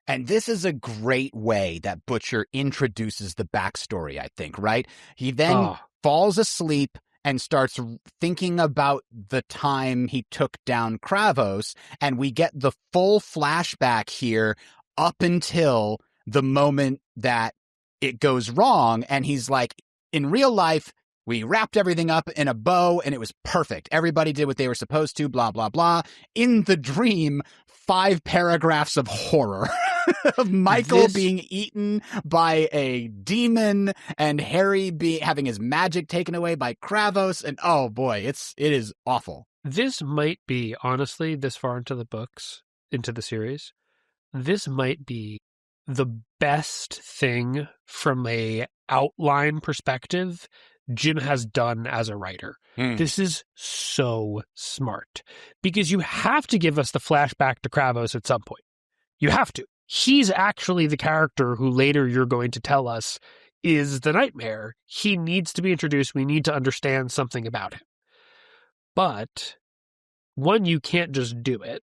And this is a great way that Butcher introduces the backstory, I think, right? He then falls asleep and starts thinking about the time he took down Kravos, and we get the full flashback here up until the moment that it goes wrong, and he's like, in real life, we wrapped everything up in a bow, and it was perfect. Everybody did what they were supposed to, blah, blah, blah. In the dream, 5 paragraphs of horror. Of Michael being eaten by a demon and Harry having his magic taken away by Kravos, and oh boy, it is awful. This might be, honestly, this far into the books, into the series, this might be the best thing from a outline perspective Jim has done as a writer. This is so smart, because you have to give us the flashback to Kravos at some point. You have to. He's actually the character who later you're going to tell us is the nightmare. He needs to be introduced. We need to understand something about him. But, one, you can't just do it.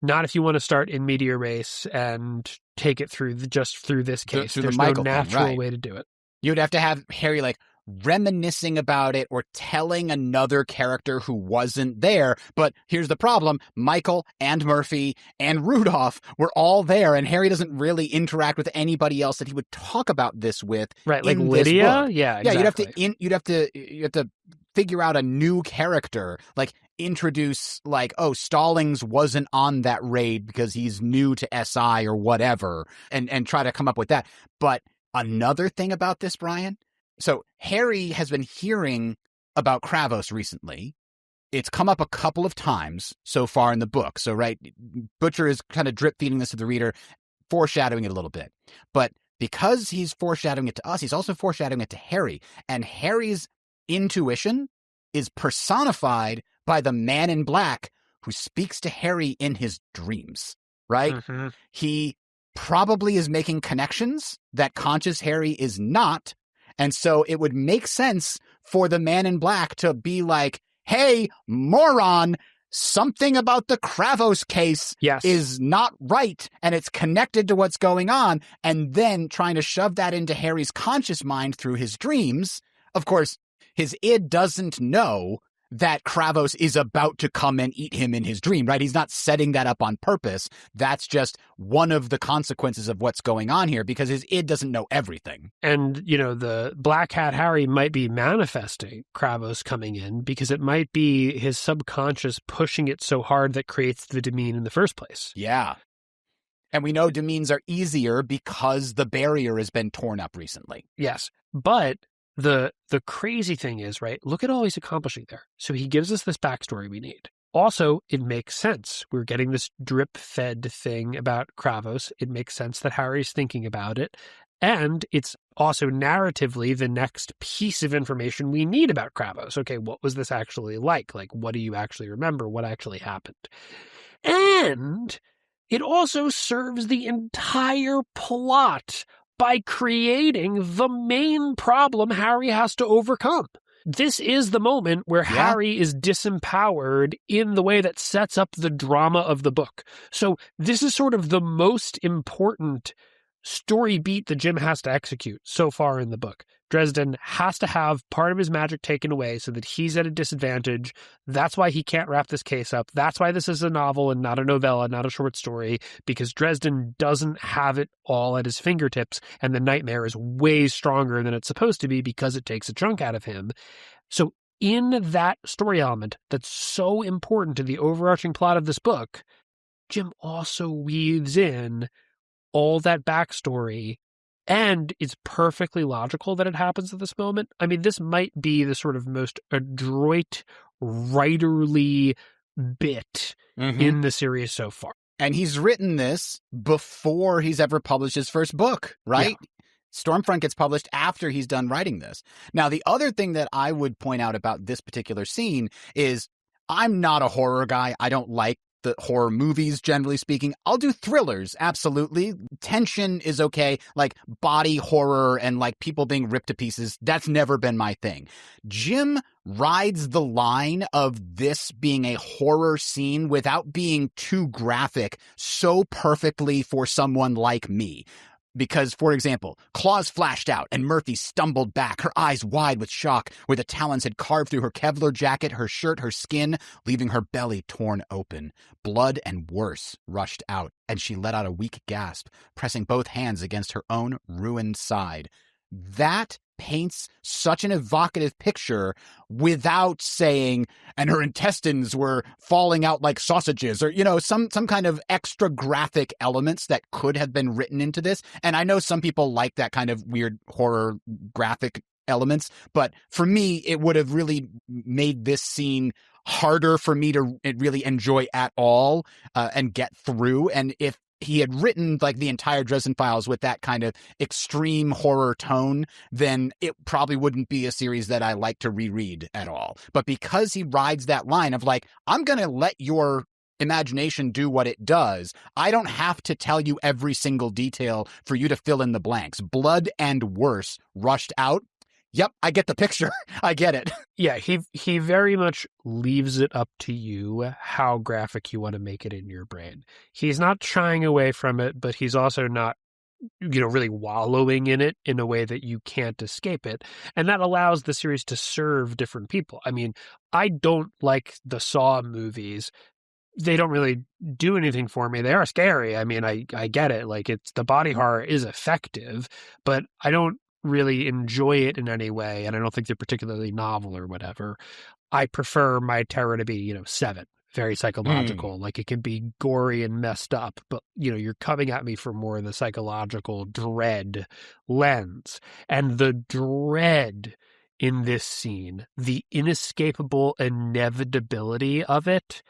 Not if you want to start in Meteor Race and take it through through this case. There's no natural way to do it. You'd have to have Harry, like, reminiscing about it or telling another character who wasn't there. But here's the problem. Michael and Murphy and Rudolph were all there, and Harry doesn't really interact with anybody else that he would talk about this with. Right, like Lydia? Yeah, exactly. Yeah, you'd have to figure out a new character, like introduce, like, oh, Stallings wasn't on that raid because he's new to SI or whatever, and try to come up with that. But another thing about this, Brian, so Harry has been hearing about Kravos recently. It's come up a couple of times so far in the book. So, right, Butcher is kind of drip feeding this to the reader, foreshadowing it a little bit. But because he's foreshadowing it to us, he's also foreshadowing it to Harry. And Harry's intuition is personified by the man in black who speaks to Harry in his dreams, right? Mm-hmm. He probably is making connections that conscious Harry is not. And so it would make sense for the man in black to be like, hey, moron, something about the Kravos case is not right, and it's connected to what's going on, and then trying to shove that into Harry's conscious mind through his dreams. Of course, his id doesn't know that Kravos is about to come and eat him in his dream, right? He's not setting that up on purpose. That's just one of the consequences of what's going on here, because his id doesn't know everything. And, the Black Hat Harry might be manifesting Kravos coming in, because it might be his subconscious pushing it so hard that creates the Demine in the first place. Yeah. And we know Demines are easier because the barrier has been torn up recently. Yes. But the crazy thing is, right, look at all he's accomplishing there. So he gives us this backstory we need. Also, it makes sense. We're getting this drip-fed thing about Kravos. It makes sense that Harry's thinking about it. And it's also narratively the next piece of information we need about Kravos. Okay, what was this actually like? Like, what do you actually remember? What actually happened? And it also serves the entire plot by creating the main problem Harry has to overcome. This is the moment where Harry is disempowered in the way that sets up the drama of the book. So this is sort of the most important story beat that Jim has to execute so far in the book. Dresden has to have part of his magic taken away so that he's at a disadvantage. That's why he can't wrap this case up. That's why this is a novel and not a novella, not a short story, because Dresden doesn't have it all at his fingertips, and the nightmare is way stronger than it's supposed to be because it takes a chunk out of him. So in that story element that's so important to the overarching plot of this book, Jim also weaves in all that backstory, and it's perfectly logical that it happens at this moment. I mean, this might be the sort of most adroit, writerly bit in the series so far. And he's written this before he's ever published his first book, right? Yeah. Stormfront gets published after he's done writing this. Now, the other thing that I would point out about this particular scene is I'm not a horror guy. I don't like the horror movies, generally speaking. I'll do thrillers, absolutely. Tension is okay, like body horror and like people being ripped to pieces. That's never been my thing. Jim rides the line of this being a horror scene without being too graphic so perfectly for someone like me. Because, for example, claws flashed out and Murphy stumbled back, her eyes wide with shock, where the talons had carved through her Kevlar jacket, her shirt, her skin, leaving her belly torn open. Blood and worse rushed out, and she let out a weak gasp, pressing both hands against her own ruined side. That paints such an evocative picture without saying, and her intestines were falling out like sausages, or, some kind of extra graphic elements that could have been written into this. And I know some people like that kind of weird horror graphic elements, but for me, it would have really made this scene harder for me to really enjoy at all and get through. And if he had written like the entire Dresden Files with that kind of extreme horror tone, then it probably wouldn't be a series that I like to reread at all. But because he rides that line of like, I'm going to let your imagination do what it does, I don't have to tell you every single detail for you to fill in the blanks. Blood and worse rushed out. Yep, I get the picture. I get it. Yeah, he very much leaves it up to you how graphic you want to make it in your brain. He's not shying away from it, but he's also not, really wallowing in it in a way that you can't escape it. And that allows the series to serve different people. I mean, I don't like the Saw movies. They don't really do anything for me. They are scary. I mean, I get it. Like, it's the body horror is effective, but I don't really enjoy it in any way, and I don't think they're particularly novel or whatever. I prefer my terror to be, 7, very psychological. Like, it can be gory and messed up, but, you're coming at me for more of the psychological dread lens. And the dread in this scene, the inescapable inevitability of it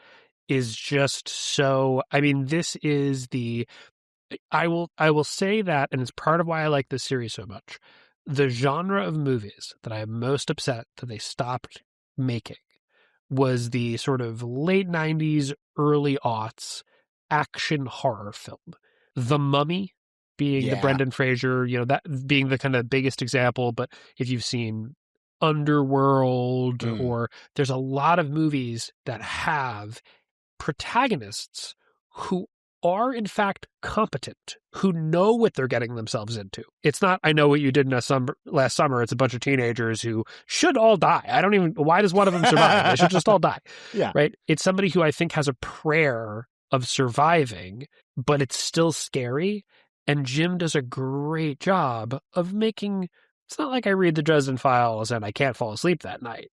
is just so, I mean, this is I will say that, and it's part of why I like this series so much. The genre of movies that I am most upset that they stopped making was the sort of late 90s, early aughts action horror film. The Mummy being the Brendan Fraser, that being the kind of biggest example. But if you've seen Underworld, or there's a lot of movies that have protagonists who are in fact competent, who know what they're getting themselves into. It's not, I know what you did last summer. It's a bunch of teenagers who should all die. Why does one of them survive? They should just all die. Yeah. Right? It's somebody who I think has a prayer of surviving, but it's still scary. And Jim does a great job of making, it's not like I read the Dresden Files and I can't fall asleep that night.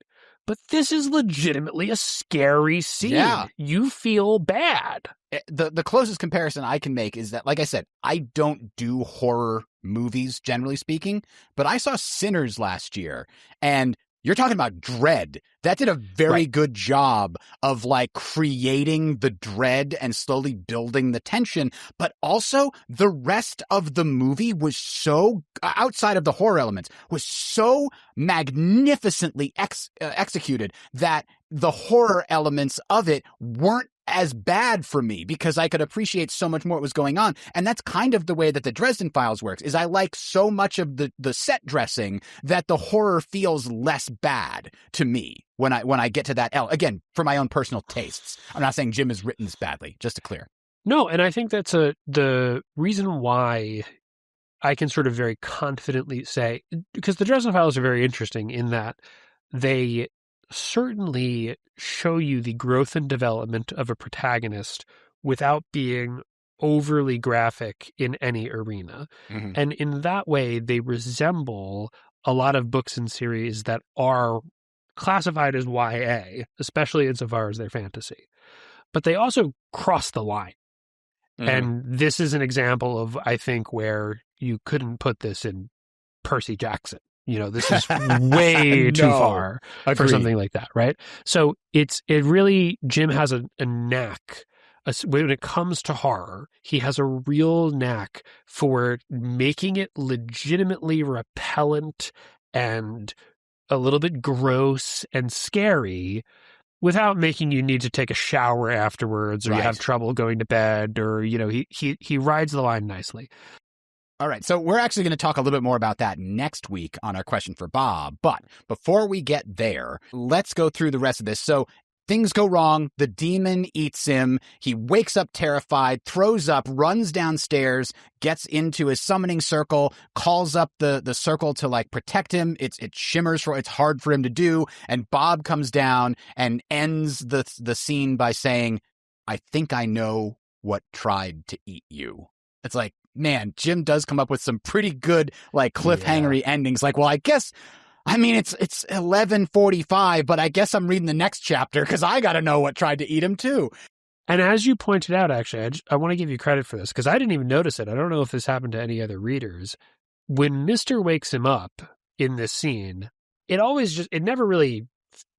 But this is legitimately a scary scene. Yeah. You feel bad. The closest comparison I can make is that, like I said, I don't do horror movies, generally speaking, but I saw Sinners last year, and you're talking about dread. That did a very good job of like creating the dread and slowly building the tension. But also the rest of the movie was so, outside of the horror elements, was so magnificently executed that the horror elements of it weren't as bad for me because I could appreciate so much more what was going on. And that's kind of the way that the Dresden Files works, is I like so much of the set dressing that the horror feels less bad to me when I get to that. Again, for my own personal tastes. I'm not saying Jim has written this badly, just to clear. No, and I think that's the reason why I can sort of very confidently say, because the Dresden Files are very interesting in that they certainly show you the growth and development of a protagonist without being overly graphic in any arena. Mm-hmm. And in that way, they resemble a lot of books and series that are classified as YA, especially insofar as they're fantasy. But they also cross the line. Mm-hmm. And this is an example of, I think, where you couldn't put this in Percy Jackson. This is way too far for something like that, right? So it really, Jim has a knack. When it comes to horror, he has a real knack for making it legitimately repellent and a little bit gross and scary without making you need to take a shower afterwards, or you have trouble going to bed, or, he rides the line nicely. All right, so we're actually going to talk a little bit more about that next week on our question for Bob. But before we get there, let's go through the rest of this. So things go wrong. The demon eats him. He wakes up terrified, throws up, runs downstairs, gets into his summoning circle, calls up the circle to like protect him. It shimmers it's hard for him to do. And Bob comes down and ends the scene by saying, "I think I know what tried to eat you." It's like, man, Jim does come up with some pretty good, like, cliffhangery endings. Like, well, it's 11:45, but I guess I'm reading the next chapter because I got to know what tried to eat him too. And as you pointed out, actually, I want to give you credit for this because I didn't even notice it. I don't know if this happened to any other readers. When Mr. wakes him up in this scene, it never really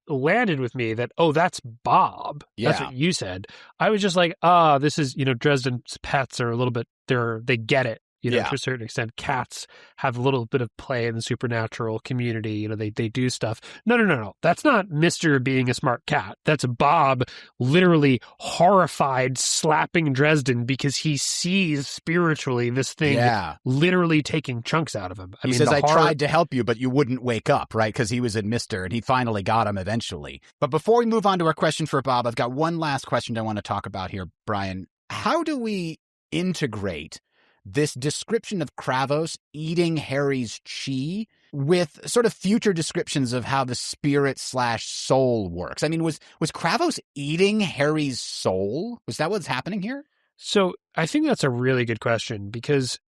landed with me that, oh, that's Bob. Yeah. That's what you said. I was just like, this is, Dresden's pets are a little bit, they get it, to a certain extent. Cats have a little bit of play in the supernatural community. They do stuff. No. That's not Mr. being a smart cat. That's Bob literally horrified, slapping Dresden because he sees spiritually this thing literally taking chunks out of him. He says, I tried to help you, but you wouldn't wake up, right? Because he was in Mr. and he finally got him eventually. But before we move on to our question for Bob, I've got one last question I want to talk about here, Brian. How do we integrate this description of Kravos eating Harry's chi with sort of future descriptions of how the spirit/soul works? I mean, was Kravos eating Harry's soul? Was that what's happening here? So I think that's a really good question because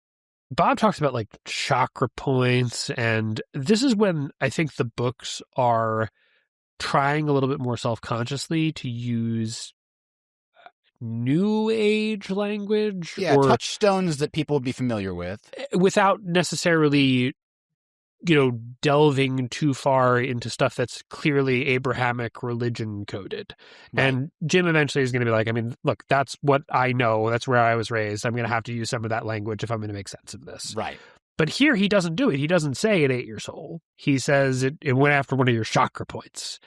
Bob talks about like chakra points, and this is when I think the books are trying a little bit more self-consciously to use new age language, or touchstones that people would be familiar with, without necessarily delving too far into stuff that's clearly Abrahamic religion coded. And Jim eventually is going to be like, I mean, look, that's what I know, that's where I was raised, I'm going to have to use some of that language if I'm going to make sense of this. But here he doesn't do it. He doesn't say it ate your soul. He says it went after one of your chakra points.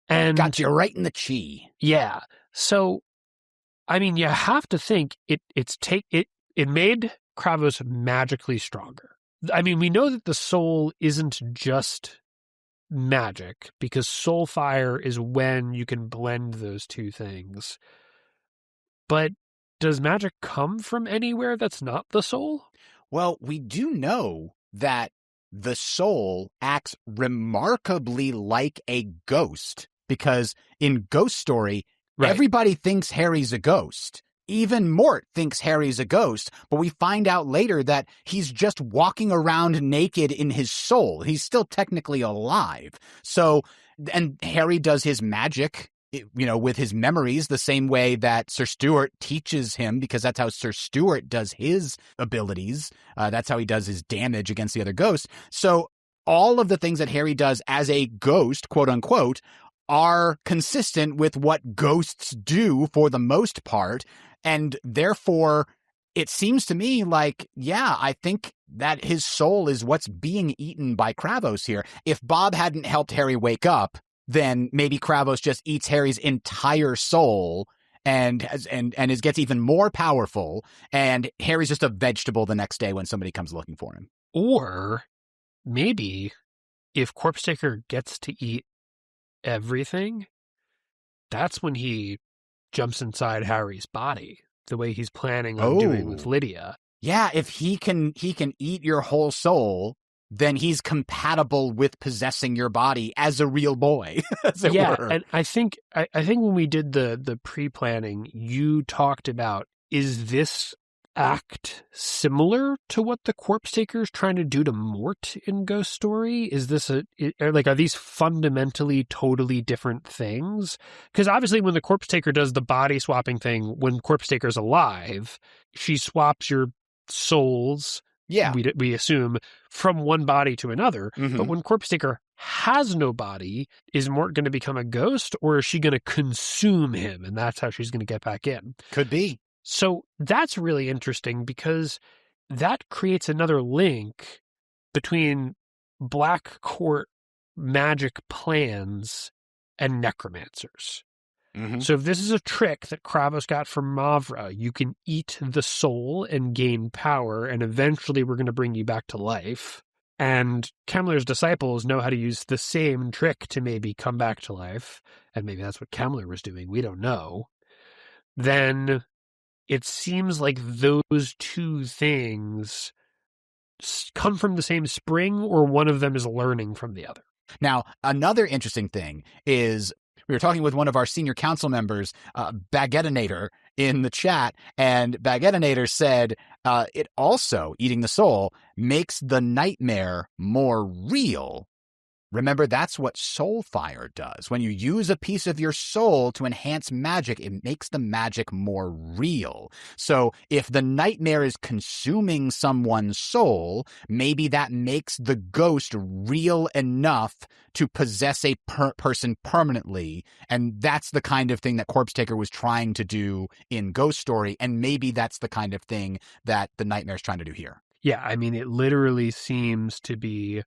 And got you right in the chi. So I mean, you have to think it made Kravos magically stronger. I mean, we know that the soul isn't just magic because soul fire is when you can blend those two things. But does magic come from anywhere that's not the soul? Well, we do know that the soul acts remarkably like a ghost, because in Ghost Story, everybody thinks Harry's a ghost. Even Mort thinks Harry's a ghost, but we find out later that he's just walking around naked in his soul. He's still technically alive. So, and Harry does his magic, with his memories the same way that Sir Stuart teaches him, because that's how Sir Stuart does his abilities. That's how he does his damage against the other ghosts. So all of the things that Harry does as a ghost, quote unquote, are consistent with what ghosts do for the most part. And therefore, it seems to me like, yeah, I think that his soul is what's being eaten by Kravos here. If Bob hadn't helped Harry wake up, then maybe Kravos just eats Harry's entire soul and gets even more powerful, and Harry's just a vegetable the next day when somebody comes looking for him. Or maybe if Corpse Taker gets to eat everything, that's when he jumps inside Harry's body, the way he's planning on doing with Lydia. Yeah, if he can eat your whole soul, then he's compatible with possessing your body as a real boy, as it were. And I think when we did the pre-planning, you talked about, is this act similar to what the Corpse Taker is trying to do to Mort in Ghost Story? Is this are these fundamentally totally different things? Because obviously when the Corpse Taker does the body swapping thing, when Corpse Taker's alive, she swaps your souls, we assume, from one body to another. Mm-hmm. But when Corpse Taker has no body, is Mort going to become a ghost, or is she going to consume him, and that's how she's going to get back in? Could be. So that's really interesting, because that creates another link between Black Court magic plans and necromancers. Mm-hmm. So if this is a trick that Kravos got from Mavra, you can eat the soul and gain power, and eventually we're going to bring you back to life. And Kemmler's disciples know how to use the same trick to maybe come back to life, and maybe that's what Kemmler was doing, we don't know. Then it seems like those two things come from the same spring, or one of them is learning from the other. Now, another interesting thing is, we were talking with one of our senior council members, Baguettinator, in the chat, and Baguettinator said it also, eating the soul, makes the nightmare more real. Remember, that's what soul fire does. When you use a piece of your soul to enhance magic, it makes the magic more real. So if the nightmare is consuming someone's soul, maybe that makes the ghost real enough to possess a person permanently. And that's the kind of thing that Corpse Taker was trying to do in Ghost Story. And maybe that's the kind of thing that the nightmare is trying to do here. Yeah, I mean, it literally seems to be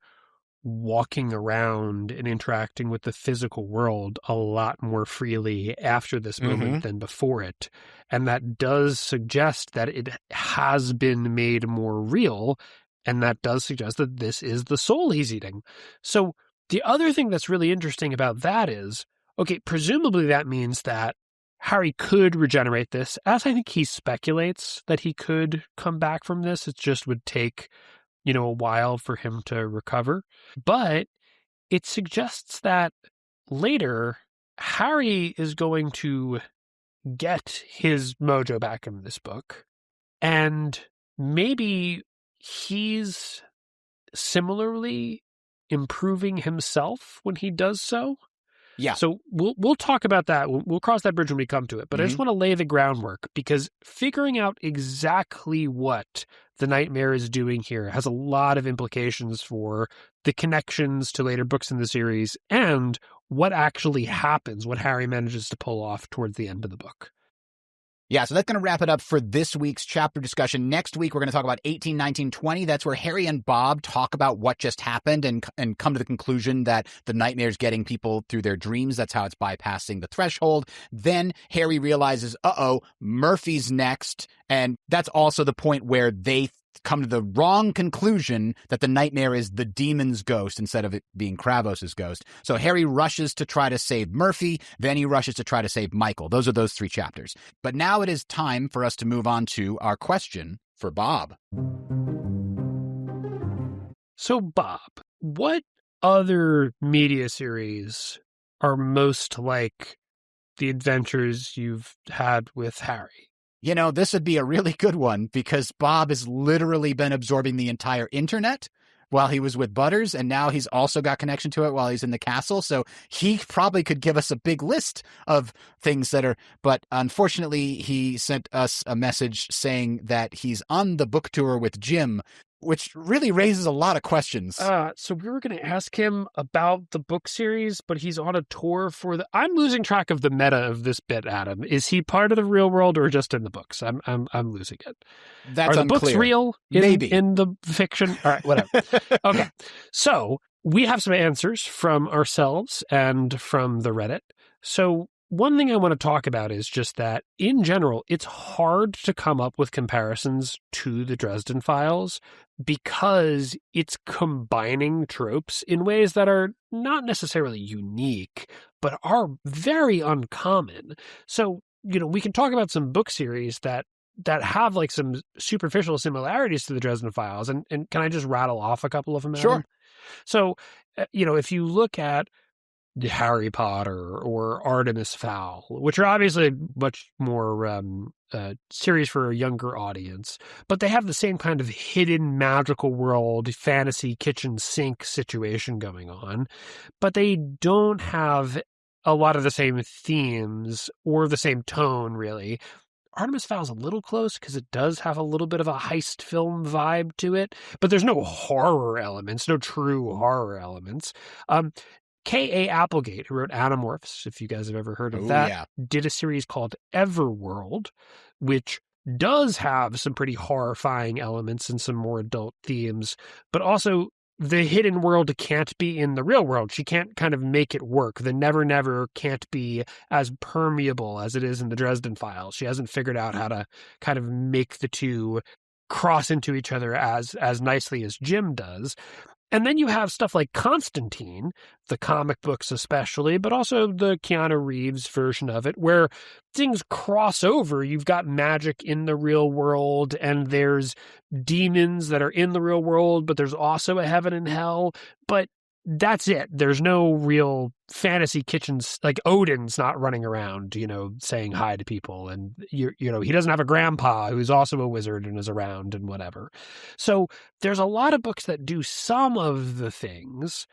walking around and interacting with the physical world a lot more freely after this moment than before it. And that does suggest that it has been made more real, and that does suggest that this is the soul he's eating. So the other thing that's really interesting about that is, okay, presumably that means that Harry could regenerate this, as I think he speculates that he could come back from this. It just would take a while for him to recover. But it suggests that later, Harry is going to get his mojo back in this book. And maybe he's similarly improving himself when he does so. Yeah. So we'll talk about that. We'll cross that bridge when we come to it. But I just want to lay the groundwork, because figuring out exactly what the nightmare is doing here has a lot of implications for the connections to later books in the series and what actually happens, what Harry manages to pull off towards the end of the book. Yeah, so that's going to wrap it up for this week's chapter discussion. Next week, we're going to talk about 18, 19, 20. That's where Harry and Bob talk about what just happened and come to the conclusion that the nightmare's getting people through their dreams. That's how it's bypassing the threshold. Then Harry realizes, Murphy's next. And that's also the point where they come to the wrong conclusion that the nightmare is the demon's ghost instead of it being Kravos' ghost. So Harry rushes to try to save Murphy, then he rushes to try to save Michael. Those are those 3 chapters. But now it is time for us to move on to our question for Bob. So, Bob, what other media series are most like the adventures you've had with Harry? You know, this would be a really good one because Bob has literally been absorbing the entire internet while he was with Butters, and now he's also got connection to it while he's in the castle. So he probably could give us a big list of things that are, but unfortunately he sent us a message saying that he's on the book tour with Jim, which really raises a lot of questions. So we were going to ask him about the book series, but he's on a tour for the... I'm losing track of the meta of this bit, Adam. Is he part of the real world or just in the books? I'm losing it. That's Are the unclear. books real Maybe. in the fiction? All right, whatever. Okay. So we have some answers from ourselves and from the Reddit. So one thing I want to talk about is just that, in general, it's hard to come up with comparisons to the Dresden Files because it's combining tropes in ways that are not necessarily unique, but are very uncommon. So, you know, we can talk about some book series that have like some superficial similarities to the Dresden Files. And can I just rattle off a couple of them? Sure. Adam? So, you know, if you look at Harry Potter or Artemis Fowl, which are obviously much more series for a younger audience, but they have the same kind of hidden magical world, fantasy kitchen sink situation going on, but they don't have a lot of the same themes or the same tone, really. Artemis Fowl is a little close because it does have a little bit of a heist film vibe to it, but there's no horror elements, no true horror elements. K.A. Applegate, who wrote Animorphs, if you guys have ever heard of that, did a series called Everworld, which does have some pretty horrifying elements and some more adult themes, but also the hidden world can't be in the real world. She can't kind of make it work. The Never Never can't be as permeable as it is in the Dresden Files. She hasn't figured out how to kind of make the two cross into each other as nicely as Jim does. And then you have stuff like Constantine, the comic books especially, but also the Keanu Reeves version of it, where things cross over. You've got magic in the real world, and there's demons that are in the real world, but there's also a heaven and hell. But that's it. There's no real fantasy kitchens, like Odin's not running around, you know, saying hi to people. And, you know, he doesn't have a grandpa who's also a wizard and is around and whatever. So there's a lot of books that do some of the things,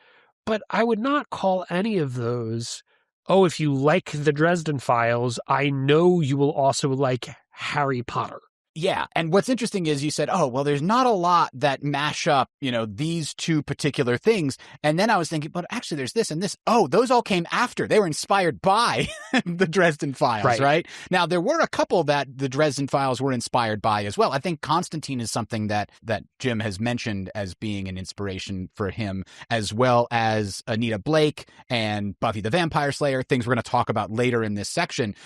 but I would not call any of those, oh, if you like the Dresden Files, I know you will also like Harry Potter. Yeah. And what's interesting is you said, oh, well, there's not a lot that mash up, you know, these two particular things. And then I was thinking, but actually there's this and this. Oh, those all came after. They were inspired by the Dresden Files, right? Now, there were a couple that the Dresden Files were inspired by as well. I think Constantine is something that Jim has mentioned as being an inspiration for him, as well as Anita Blake and Buffy the Vampire Slayer, things we're going to talk about later in this section.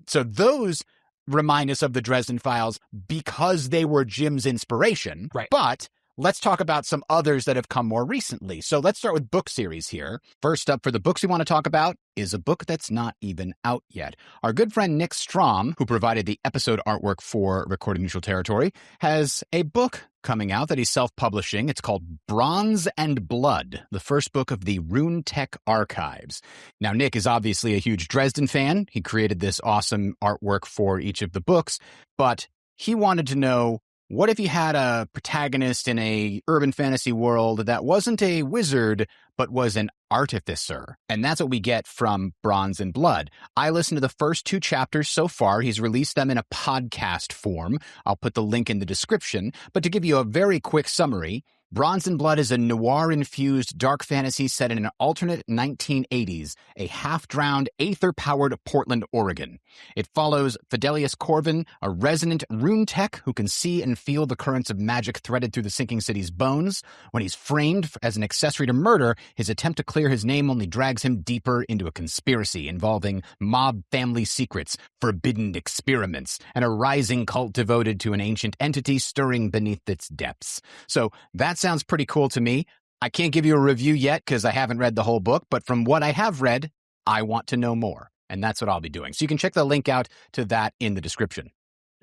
So those remind us of the Dresden Files because they were Jim's inspiration. Right. But let's talk about some others that have come more recently. So let's start with book series here. First up for the books we want to talk about is a book that's not even out yet. Our good friend Nick Strom, who provided the episode artwork for Recorded Neutral Territory, has a book coming out that he's self-publishing. It's called Bronze and Blood, the first book of the Runetech archives. Now, Nick is obviously a huge Dresden fan. He created this awesome artwork for each of the books, but he wanted to know, what if you had a protagonist in a urban fantasy world that wasn't a wizard, but was an artificer? And that's what we get from Bronze and Blood. I listened to the first 2 chapters so far. He's released them in a podcast form. I'll put the link in the description. But to give you a very quick summary, Bronze and Blood is a noir-infused dark fantasy set in an alternate 1980s, a half-drowned, aether-powered Portland, Oregon. It follows Fidelius Corvin, a resident Runetech who can see and feel the currents of magic threaded through the sinking city's bones. When he's framed as an accessory to murder, his attempt to clear his name only drags him deeper into a conspiracy involving mob family secrets, forbidden experiments, and a rising cult devoted to an ancient entity stirring beneath its depths. So that sounds pretty cool to me. I can't give you a review yet because I haven't read the whole book, but from what I have read, I want to know more. And that's what I'll be doing. So you can check the link out to that in the description.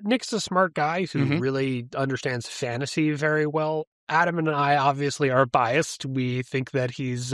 Nick's a smart guy who really understands fantasy very well. Adam and I obviously are biased. We think that he's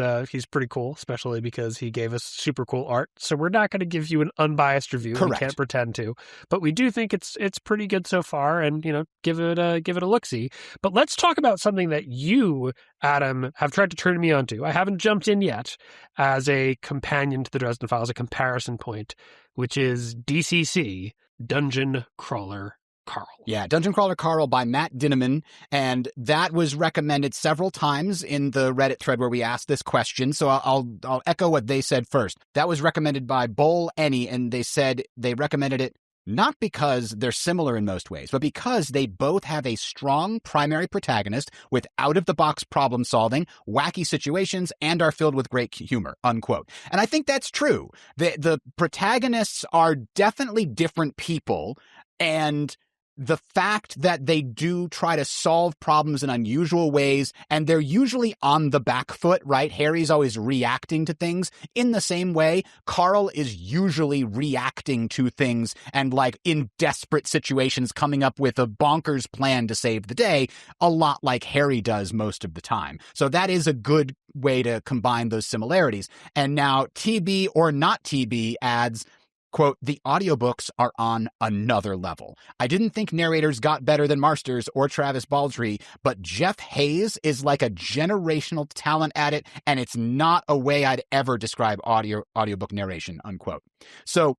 pretty cool, especially because he gave us super cool art. So we're not going to give you an unbiased review. Correct. We can't pretend to, but we do think it's pretty good so far, and give it a look-see. But let's talk about something that you, Adam, have tried to turn me onto. I haven't jumped in yet as a companion to the Dresden Files, a comparison point, which is DCC, Dungeon Crawler Carl. Yeah, Dungeon Crawler Carl by Matt Dinneman, and that was recommended several times in the Reddit thread where we asked this question, so I'll echo what they said first. That was recommended by Bowl Any, and they said they recommended it not because they're similar in most ways, but because they both have a strong primary protagonist with out-of-the-box problem-solving, wacky situations, and are filled with great humor, unquote. And I think that's true. The protagonists are definitely different people, and the fact that they do try to solve problems in unusual ways, and they're usually on the back foot, right? Harry's always reacting to things. In the same way, Carl is usually reacting to things and, like, in desperate situations, coming up with a bonkers plan to save the day, a lot like Harry does most of the time. So that is a good way to combine those similarities. And now TB or not TB adds, quote, the audiobooks are on another level. I didn't think narrators got better than Marsters or Travis Baldree, but Jeff Hayes is like a generational talent at it, and it's not a way I'd ever describe audiobook narration, unquote. So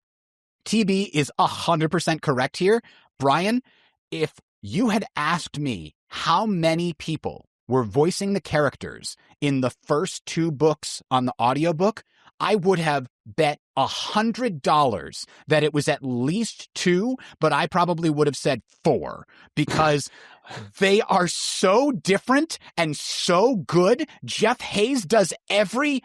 TB is 100% correct here. Brian, if you had asked me how many people were voicing the characters in the first two books on the audiobook, I would have bet $100 that it was at least 2, but I probably would have said 4 because they are so different and so good. Jeff Hayes does every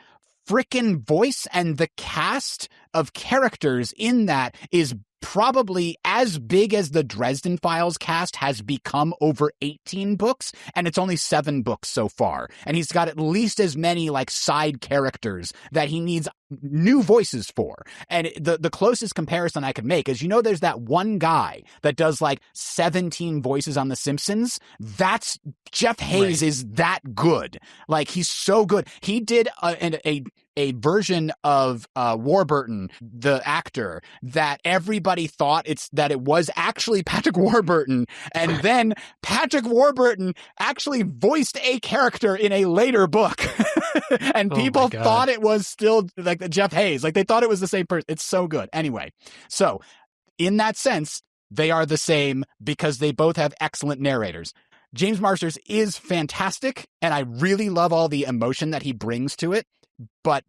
frickin' voice, and the cast of characters in that is probably as big as the Dresden Files cast has become over 18 books, and it's only 7 books so far. And he's got at least as many, like, side characters that he needs new voices for. And the closest comparison I could make is, there's that one guy that does like 17 voices on The Simpsons. That's Jeff Hayes. Right. Is that good. Like, he's so good. He did a version of Warburton, the actor, that everybody thought it was actually Patrick Warburton, and then Patrick Warburton actually voiced a character in a later book, and people thought it was still like Jeff Hayes, like they thought it was the same person. It's so good. Anyway, so in that sense, they are the same because they both have excellent narrators. James Marsters is fantastic, and I really love all the emotion that he brings to it. But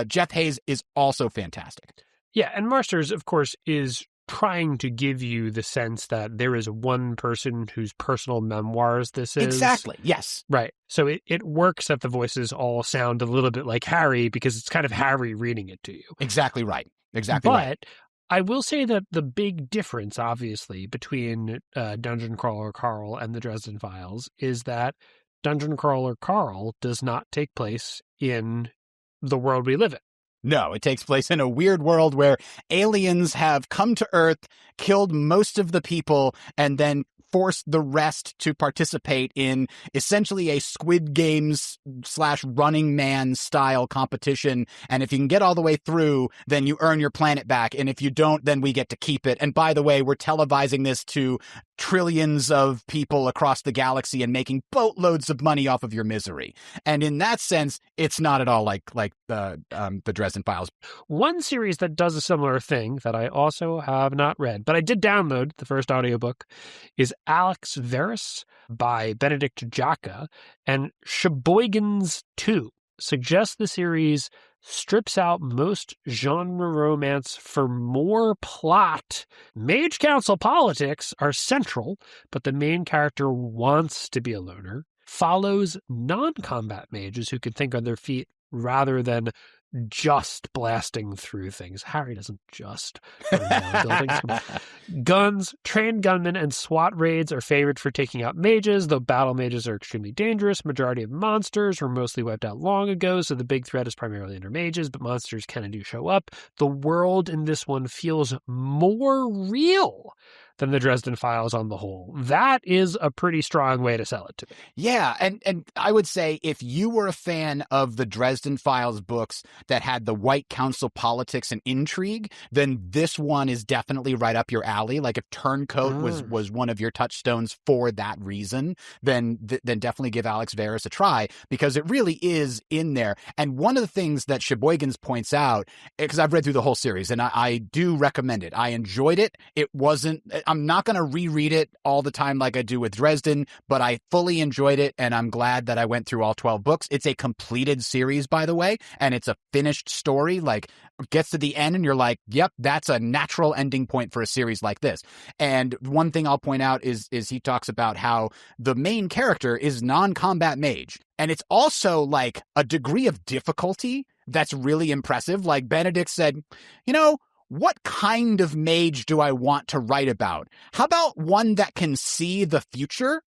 Jeff Hayes is also fantastic. Yeah, and Marsters, of course, is trying to give you the sense that there is one person whose personal memoirs this is. Exactly, yes. Right. So it works that the voices all sound a little bit like Harry because it's kind of Harry reading it to you. Exactly right. Exactly right. But I will say that the big difference, obviously, between Dungeon Crawler Carl and the Dresden Files is that Dungeon Crawler Carl does not take place in the world we live in. No, it takes place in a weird world where aliens have come to Earth, killed most of the people, and then forced the rest to participate in essentially a Squid Games / Running Man style competition. And if you can get all the way through, then you earn your planet back. And if you don't, then we get to keep it. And by the way, we're televising this to trillions of people across the galaxy and making boatloads of money off of your misery. And in that sense, it's not at all like the Dresden Files. One series that does a similar thing that I also have not read, but I did download the first audiobook, is Alex Verus by Benedict Jacka, and Sheboygan's 2 suggests the series strips out most genre romance for more plot. Mage Council politics are central, but the main character wants to be a loner, follows non-combat mages who can think on their feet rather than just blasting through things. Harry doesn't just burn down buildings. Guns, trained gunmen, and SWAT raids are favored for taking out mages, though battle mages are extremely dangerous. Majority of monsters were mostly wiped out long ago, so the big threat is primarily under mages, but monsters can and do show up. The world in this one feels more real than the Dresden Files on the whole. That is a pretty strong way to sell it to me. Yeah, and I would say if you were a fan of the Dresden Files books that had the White Council politics and intrigue, then this one is definitely right up your alley. Like if Turncoat was one of your touchstones for that reason, then definitely give Alex Verus a try, because it really is in there. And one of the things that Sheboygan's points out, because I've read through the whole series and I do recommend it. I enjoyed it. I'm not going to reread it all the time like I do with Dresden, but I fully enjoyed it, and I'm glad that I went through all 12 books. It's a completed series, by the way, and it's a finished story. Like, it gets to the end, and you're like, yep, that's a natural ending point for a series like this. And one thing I'll point out is he talks about how the main character is non-combat mage, and it's also like a degree of difficulty that's really impressive. Like Benedict said, what kind of mage do I want to write about? How about one that can see the future?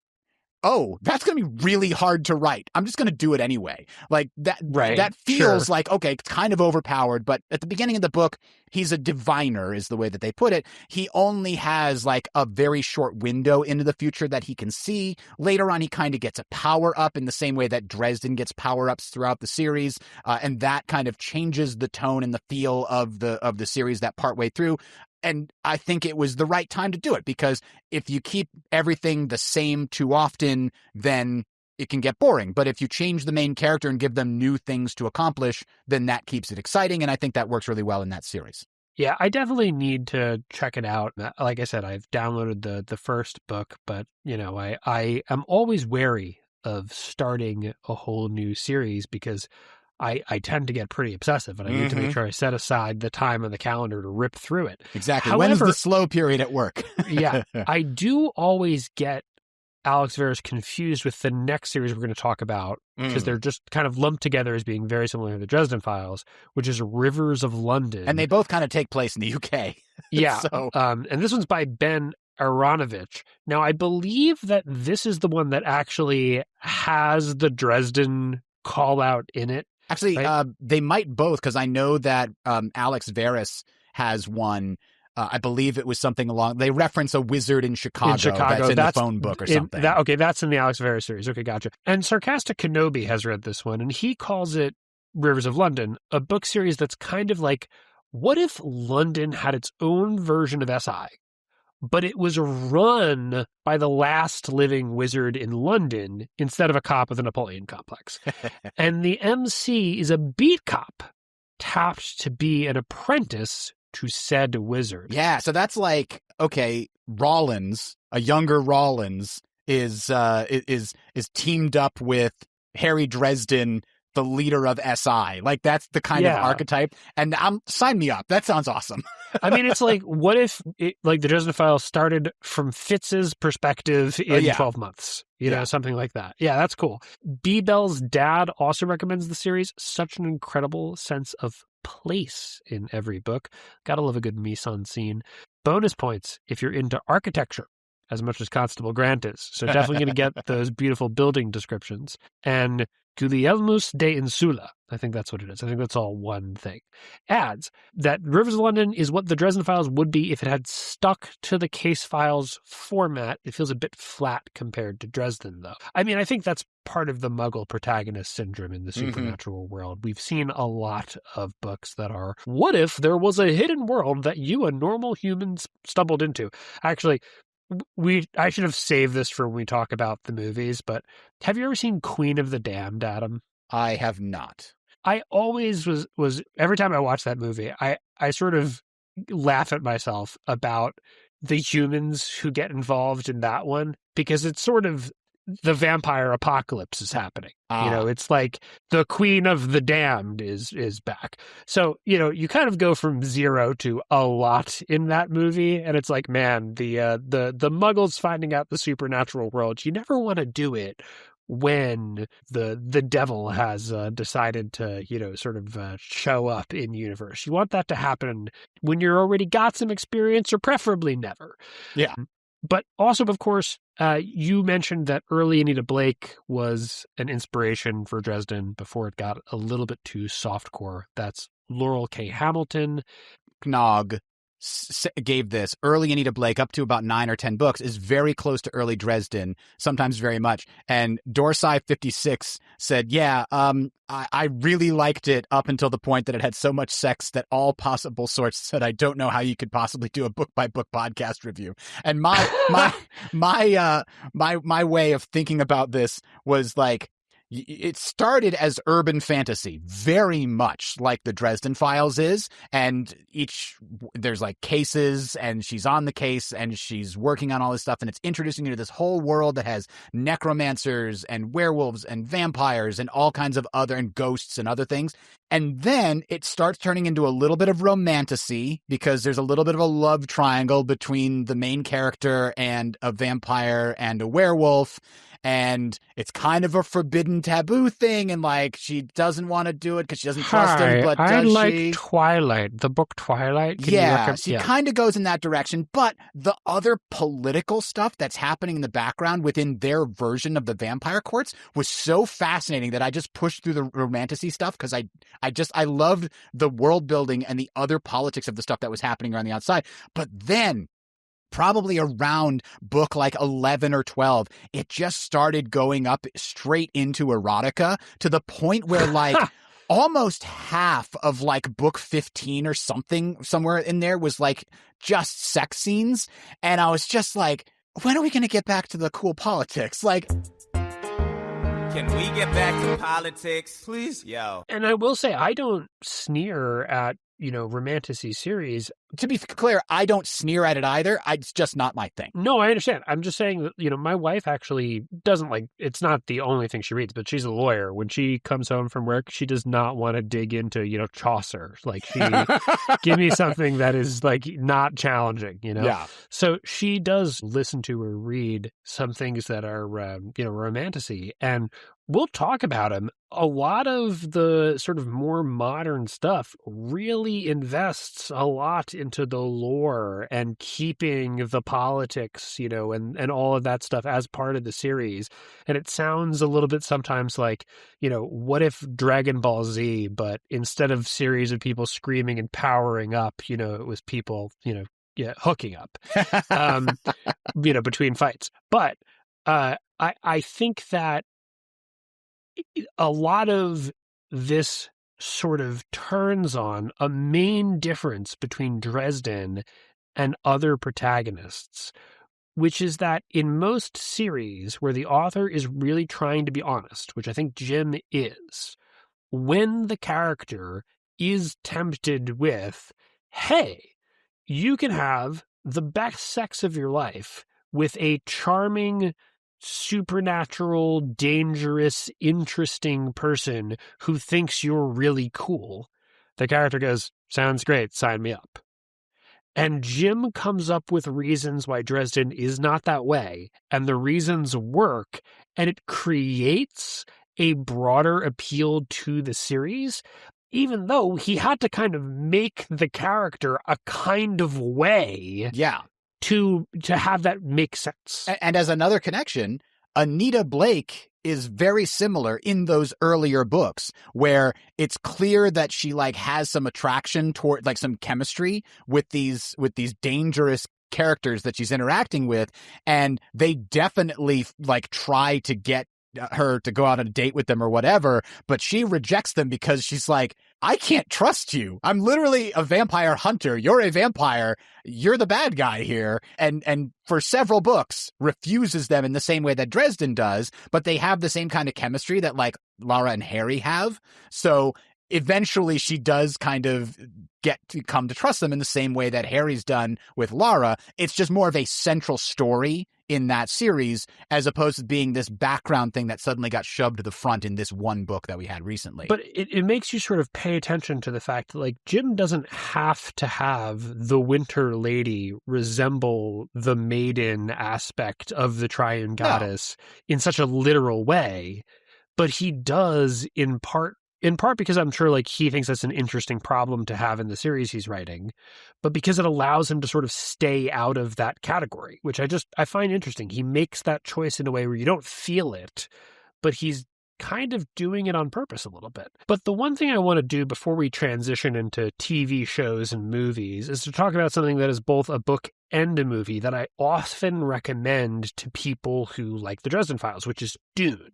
Oh, that's going to be really hard to write. I'm just going to do it anyway. Like that, right. That feels like, okay, it's kind of overpowered, but at the beginning of the book, he's a diviner is the way that they put it. He only has like a very short window into the future that he can see. Later on, he kind of gets a power up in the same way that Dresden gets power ups throughout the series. And that kind of changes the tone and the feel of the series that partway through. And I think it was the right time to do it, because if you keep everything the same too often, then it can get boring. But if you change the main character and give them new things to accomplish, then that keeps it exciting. And I think that works really well in that series. Yeah, I definitely need to check it out. Like I said, I've downloaded the first book, but I am always wary of starting a whole new series, because I tend to get pretty obsessive, and I need to make sure I set aside the time on the calendar to rip through it. Exactly. However, when is the slow period at work? Yeah. I do always get Alex Verus confused with the next series we're going to talk about, because they're just kind of lumped together as being very similar to the Dresden Files, which is Rivers of London. And they both kind of take place in the UK. Yeah. And this one's by Ben Aronovich. Now, I believe that this is the one that actually has the Dresden call out in it. Actually, right? They might both, because I know that Alex Verus has one. I believe it was something along. They reference a wizard in Chicago that's in the phone book or something. That's in the Alex Verus series. Okay, gotcha. And Sarcastic Kenobi has read this one, and he calls it Rivers of London, a book series that's kind of like, what if London had its own version of SI? But it was run by the last living wizard in London instead of a cop with a Napoleon complex. And the MC is a beat cop tapped to be an apprentice to said wizard. Yeah, so that's like, okay, Rollins, a younger Rollins, is teamed up with Harry Dresden, the leader of SI. Like, that's the kind of archetype. And sign me up. That sounds awesome. I mean, it's like, what if the Dresden Files started from Fitz's perspective in 12 months? Something like that. Yeah, that's cool. B-Bell's dad also recommends the series. Such an incredible sense of place in every book. Gotta love a good mise-en-scene. Bonus points if you're into architecture, as much as Constable Grant is. So definitely going to get those beautiful building descriptions. And Gulielmus de Insula, I think that's what it is. I think that's all one thing. Adds that Rivers of London is what the Dresden Files would be if it had stuck to the case files format. It feels a bit flat compared to Dresden, though. I mean, I think that's part of the Muggle protagonist syndrome in the supernatural world. We've seen a lot of books that are, what if there was a hidden world that you and normal humans stumbled into? Actually, I should have saved this for when we talk about the movies, but have you ever seen Queen of the Damned, Adam? I have not. I always was every time I watch that movie, I sort of laugh at myself about the humans who get involved in that one, because it's sort of the vampire apocalypse is happening. It's like the Queen of the Damned is back. So, you kind of go from 0 to a lot in that movie. And it's like, man, the Muggles finding out the supernatural world, you never want to do it when the devil has decided to, sort of show up in universe. You want that to happen when you're already got some experience, or preferably never. Yeah. But also, of course, you mentioned that early Anita Blake was an inspiration for Dresden before it got a little bit too softcore. That's Laurel K. Hamilton. Knog gave this. Early Anita Blake, up to about 9 or 10 books, is very close to early Dresden, sometimes very much. And Dorsai 56 said, yeah, I really liked it up until the point that it had so much sex that all possible sources said, I don't know how you could possibly do a book-by-book podcast review. And my way of thinking about this was like, it started as urban fantasy, very much like the Dresden Files is, and there's like cases, and she's on the case, and she's working on all this stuff, and it's introducing you to this whole world that has necromancers and werewolves and vampires and all kinds of and ghosts and other things. And then it starts turning into a little bit of romantasy, because there's a little bit of a love triangle between the main character and a vampire and a werewolf. And it's kind of a forbidden taboo thing, and like she doesn't want to do it because she doesn't trust him. But I does like she? Twilight, the book Twilight. She kind of goes in that direction. But the other political stuff that's happening in the background within their version of the vampire courts was so fascinating that I just pushed through the romantasy stuff, because I loved the world building and the other politics of the stuff that was happening around the outside. But then, probably around book like 11 or 12, it just started going up straight into erotica, to the point where like almost half of like book 15 or something, somewhere in there, was like just sex scenes. And I was just like, when are we going to get back to the cool politics? Like, can we get back to politics, please? Yo. And I will say, I don't sneer at, romantasy series. To be clear, I don't sneer at it either. It's just not my thing. No, I understand. I'm just saying that, my wife actually doesn't like, it's not the only thing she reads, but she's a lawyer. When she comes home from work, she does not want to dig into, Chaucer. Like, give me something that is like not challenging, Yeah. So she does listen to or read some things that are, romantasy, and we'll talk about them. A lot of the sort of more modern stuff really invests a lot into the lore and keeping the politics, and all of that stuff as part of the series. And it sounds a little bit sometimes like, what if Dragon Ball Z, but instead of series of people screaming and powering up, it was people, hooking up, between fights. But I think that a lot of this sort of turns on a main difference between Dresden and other protagonists, which is that in most series where the author is really trying to be honest, which I think Jim is, when the character is tempted with, hey, you can have the best sex of your life with a charming, supernatural, dangerous, interesting person who thinks you're really cool, the character goes, sounds great, sign me up. And Jim comes up with reasons why Dresden is not that way, and the reasons work, and it creates a broader appeal to the series, even though he had to kind of make the character a kind of way. Yeah. To have that make sense. And as another connection, Anita Blake is very similar in those earlier books, where it's clear that she like has some attraction toward, like, some chemistry with these dangerous characters that she's interacting with, and they definitely like try to get her to go out on a date with them or whatever, but she rejects them because she's like, I can't trust you. I'm literally a vampire hunter. You're a vampire. You're the bad guy here. And for several books refuses them in the same way that Dresden does, but they have the same kind of chemistry that like Lara and Harry have. So eventually she does kind of get to come to trust them in the same way that Harry's done with Lara. It's just more of a central story in that series, as opposed to being this background thing that suddenly got shoved to the front in this one book that we had recently. But it makes you sort of pay attention to the fact that, like, Jim doesn't have to have the Winter Lady resemble the maiden aspect of the Triune Goddess in such a literal way, but he does in part because I'm sure, like, he thinks that's an interesting problem to have in the series he's writing, but because it allows him to sort of stay out of that category, which I find interesting. He makes that choice in a way where you don't feel it, but he's kind of doing it on purpose a little bit. But the one thing I want to do before we transition into TV shows and movies is to talk about something that is both a book and a movie that I often recommend to people who like the Dresden Files, which is Dune.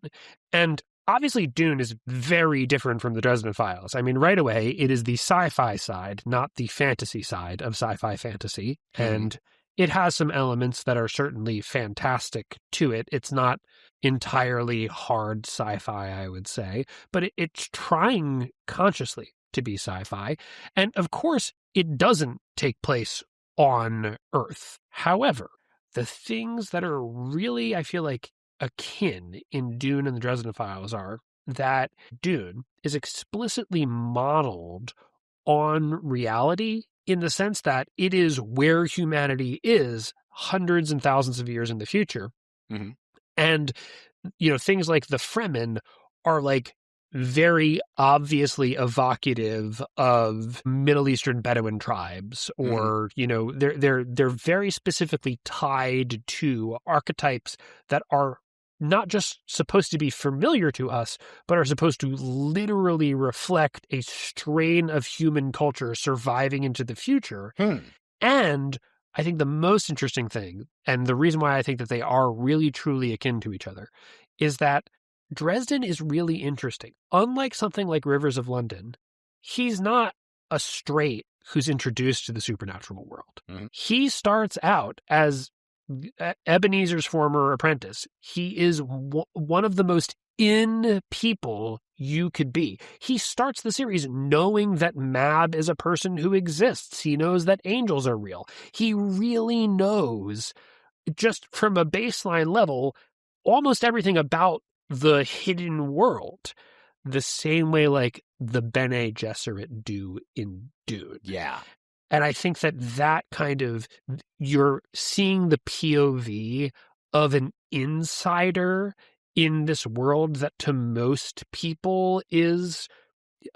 And obviously, Dune is very different from the Dresden Files. I mean, right away, it is the sci-fi side, not the fantasy side of sci-fi fantasy. And it has some elements that are certainly fantastic to it. It's not entirely hard sci-fi, I would say, but it's trying consciously to be sci-fi. And of course, it doesn't take place on Earth. However, the things that are really, I feel like, akin in Dune and the Dresden Files are that Dune is explicitly modeled on reality in the sense that it is where humanity is hundreds and thousands of years in the future. Mm-hmm. And, you know, things like the Fremen are like very obviously evocative of Middle Eastern Bedouin tribes, or, you know, they're very specifically tied to archetypes that are not just supposed to be familiar to us, but are supposed to literally reflect a strain of human culture surviving into the future. And I think the most interesting thing, and the reason why I think that they are really truly akin to each other, is that Dresden is really interesting. Unlike something like Rivers of London, he's not a straight who's introduced to the supernatural world. He starts out as Ebenezer's former apprentice. He is one of the most in people you could be. He starts the series knowing that Mab is a person who exists. He knows that angels are real. He really knows, just from a baseline level, almost everything about the hidden world, the same way like the Bene Gesserit do in Dune. Yeah. And I think that kind of, you're seeing the POV of an insider in this world that to most people is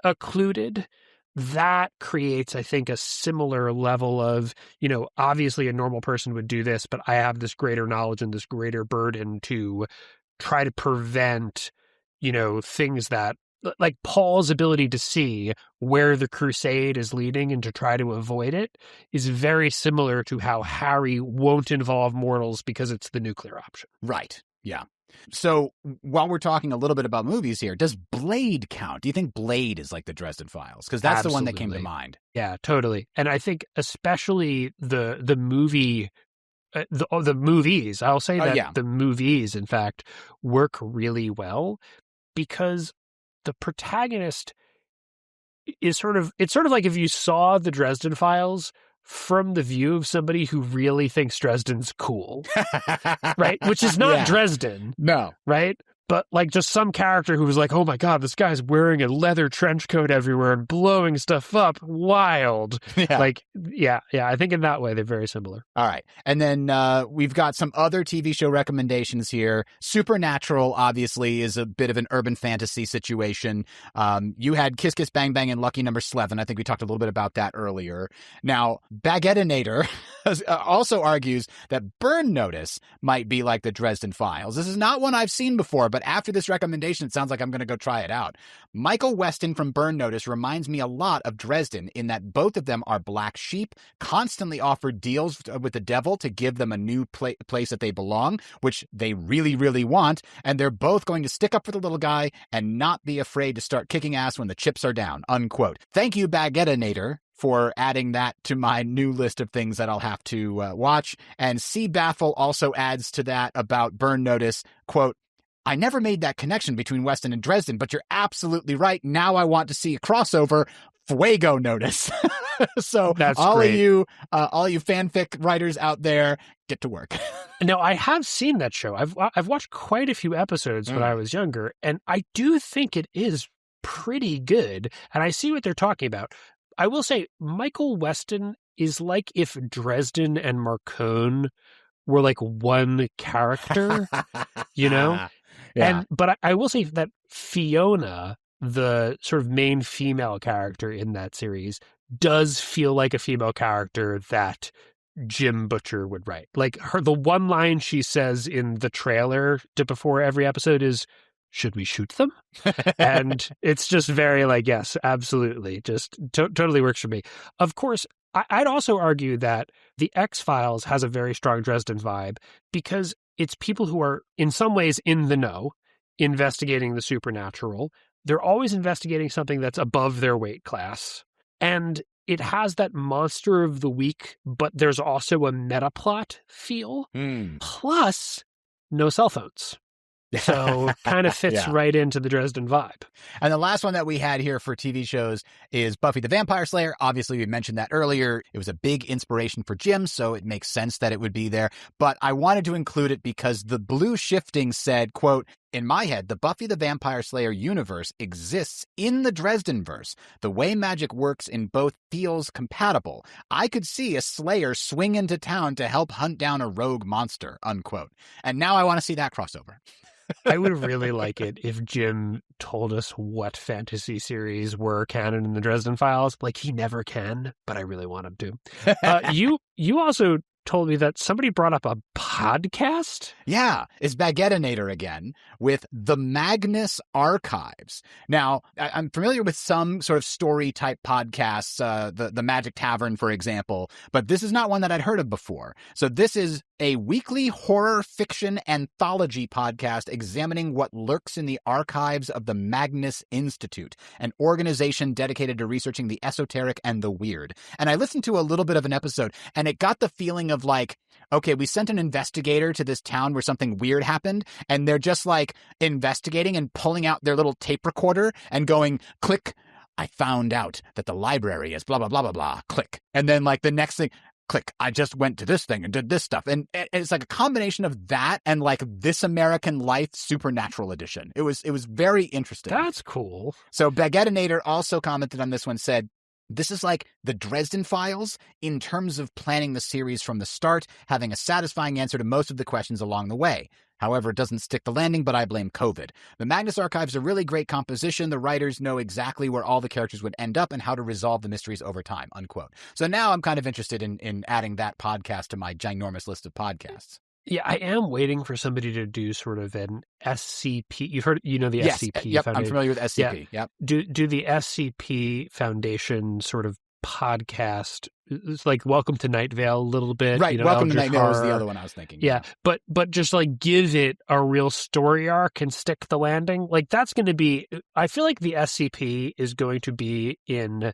occluded. That creates, I think, a similar level of, you know, obviously a normal person would do this, but I have this greater knowledge and this greater burden to try to prevent, you know, things that, like Paul's ability to see where the crusade is leading and to try to avoid it is very similar to how Harry won't involve mortals because it's the nuclear option. Right. Yeah. So while we're talking a little bit about movies here, does Blade count? Do you think Blade is like the Dresden Files? Because that's the one that came to mind. Yeah, totally. And I think especially the movie, the movies, I'll say that the movies, in fact, work really well because the protagonist is it's sort of like if you saw the Dresden Files from the view of somebody who really thinks Dresden's cool, right? Which is not Dresden. No. Right? But like just some character who was like, oh my God, this guy's wearing a leather trench coat everywhere and blowing stuff up. Wild. Yeah. Like, yeah. I think in that way, they're very similar. All right. And then we've got some other TV show recommendations here. Supernatural, obviously, is a bit of an urban fantasy situation. You had Kiss Kiss Bang Bang and Lucky Number 11. I think we talked a little bit about that earlier. Now, Baguettinator also argues that Burn Notice might be like the Dresden Files. This is not one I've seen before, but after this recommendation, it sounds like I'm going to go try it out. Michael Weston from Burn Notice reminds me a lot of Dresden in that both of them are black sheep, constantly offered deals with the devil to give them a new place that they belong, which they really, really want, and they're both going to stick up for the little guy and not be afraid to start kicking ass when the chips are down, unquote. Thank you, Baguettinator, for adding that to my new list of things that I'll have to watch. And C. Baffle also adds to that about Burn Notice, quote, I never made that connection between Weston and Dresden, but you're absolutely right. Now I want to see a crossover. Fuego notice. So That's all great. of you fanfic writers out there, get to work. No, I have seen that show. I've watched quite a few episodes when I was younger, and I do think it is pretty good. And I see what they're talking about. I will say Michael Weston is like if Dresden and Marcone were like one character, you know? Yeah. But I will say that Fiona, the sort of main female character in that series, does feel like a female character that Jim Butcher would write. Like the one line she says in the trailer before every episode is, "Should we shoot them?" And it's just very like, yes, absolutely. Just totally works for me. Of course, I'd also argue that the X-Files has a very strong Dresden vibe because it's people who are in some ways in the know, investigating the supernatural. They're always investigating something that's above their weight class. And it has that monster of the week, but there's also a meta plot feel. Plus, no cell phones. So kind of fits right into the Dresden vibe. And the last one that we had here for TV shows is Buffy the Vampire Slayer. Obviously, we mentioned that earlier. It was a big inspiration for Jim, so it makes sense that it would be there. But I wanted to include it because the blue shifting said, quote, "In my head, the Buffy the Vampire Slayer universe exists in the Dresdenverse. The way magic works in both feels compatible. I could see a Slayer swing into town to help hunt down a rogue monster," unquote. And now I want to see that crossover. I would really like it if Jim told us what fantasy series were canon in the Dresden Files. Like, he never can, but I really want him to. You also told me that somebody brought up a podcast? Yeah, it's Baguettinator again with the Magnus Archives. Now, I'm familiar with some sort of story-type podcasts, the Magic Tavern, for example, but this is not one that I'd heard of before. So this is a weekly horror fiction anthology podcast examining what lurks in the archives of the Magnus Institute, an organization dedicated to researching the esoteric and the weird. And I listened to a little bit of an episode, and it got the feeling of like, okay, we sent an investigator to this town where something weird happened, and they're just like investigating and pulling out their little tape recorder and going, click, I found out that the library is blah, blah, blah, blah, blah, click. And then like the next thing, click, I just went to this thing and did this stuff. And it's like a combination of that and like This American Life Supernatural Edition. It was very interesting. That's cool. So Baguettinator also commented on this one, said, "This is like the Dresden Files in terms of planning the series from the start, having a satisfying answer to most of the questions along the way. However, it doesn't stick the landing, but I blame COVID. The Magnus Archives are really great composition. The writers know exactly where all the characters would end up and how to resolve the mysteries over time," unquote. So now I'm kind of interested in adding that podcast to my ginormous list of podcasts. Yeah, I am waiting for somebody to do sort of an SCP. You know the Yes, SCP yep, Foundation. I'm familiar with SCP. Yeah. Yep. Do the SCP Foundation sort of podcast. It's like Welcome to Night Vale a little bit. Right, you know, Welcome to Eldritch Night Vale was Horror. the other one I was thinking. Yeah, but just like give it a real story arc and stick the landing. Like that's going to be, I feel like the SCP is going to be in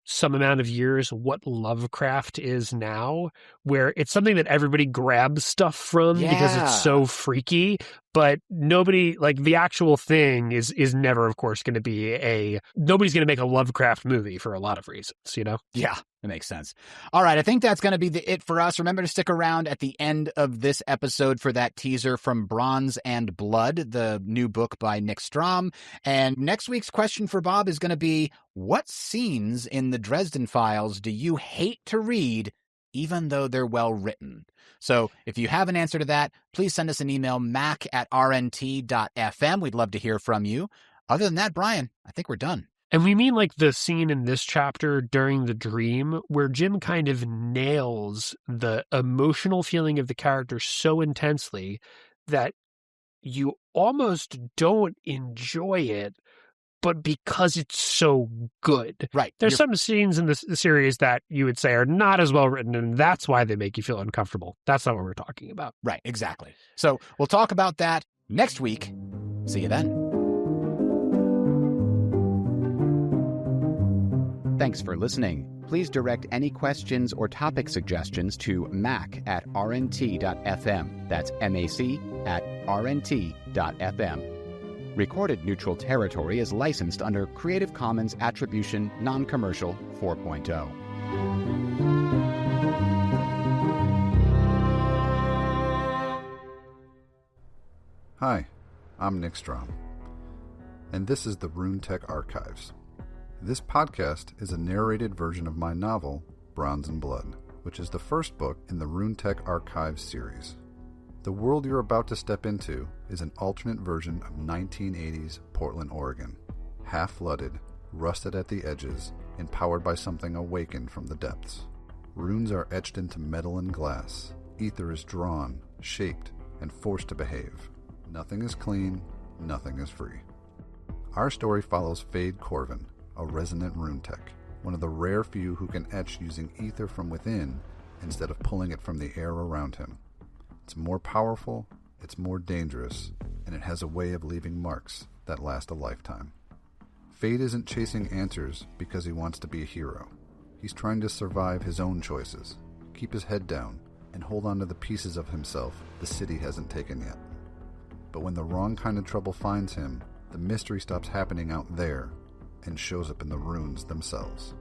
some amount of years what Lovecraft is now, where it's something that everybody grabs stuff from because it's so freaky, but nobody, like the actual thing is never, of course, going to be nobody's going to make a Lovecraft movie for a lot of reasons, you know? Yeah, that makes sense. All right, I think that's going to be it for us. Remember to stick around at the end of this episode for that teaser from Bronze and Blood, the new book by Nick Strom. And next week's question for Bob is going to be, what scenes in the Dresden Files do you hate to read, even though they're well written? So if you have an answer to that, please send us an email, mac@rnt.fm. We'd love to hear from you. Other than that, Brian, I think we're done. And we mean like the scene in this chapter during the dream where Jim kind of nails the emotional feeling of the character so intensely that you almost don't enjoy it, but because it's so good. Right. There's some scenes in this series that you would say are not as well written, and that's why they make you feel uncomfortable. That's not what we're talking about. Right, exactly. So we'll talk about that next week. See you then. Thanks for listening. Please direct any questions or topic suggestions to mac@rnt.fm. That's MAC@rnt.fm. TDF.FM. Recorded Neutral Territory is licensed under Creative Commons Attribution Non-Commercial 4.0. Hi, I'm Nick Strom, and this is the Runetech Archives. This podcast is a narrated version of my novel, Bronze and Blood, which is the first book in the Runetech Archives series. The world you're about to step into is an alternate version of 1980s Portland, Oregon, half-flooded, rusted at the edges, and powered by something awakened from the depths. Runes are etched into metal and glass. Ether is drawn, shaped, and forced to behave. Nothing is clean, nothing is free. Our story follows Fade Corvin, a resonant Runetech, one of the rare few who can etch using ether from within instead of pulling it from the air around him. It's more powerful, it's more dangerous, and it has a way of leaving marks that last a lifetime. Fade isn't chasing answers because he wants to be a hero. He's trying to survive his own choices, keep his head down, and hold on to the pieces of himself the city hasn't taken yet. But when the wrong kind of trouble finds him, the mystery stops happening out there and shows up in the runes themselves.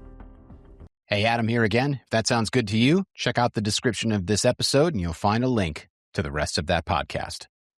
Hey, Adam here again. If that sounds good to you, check out the description of this episode and you'll find a link to the rest of that podcast.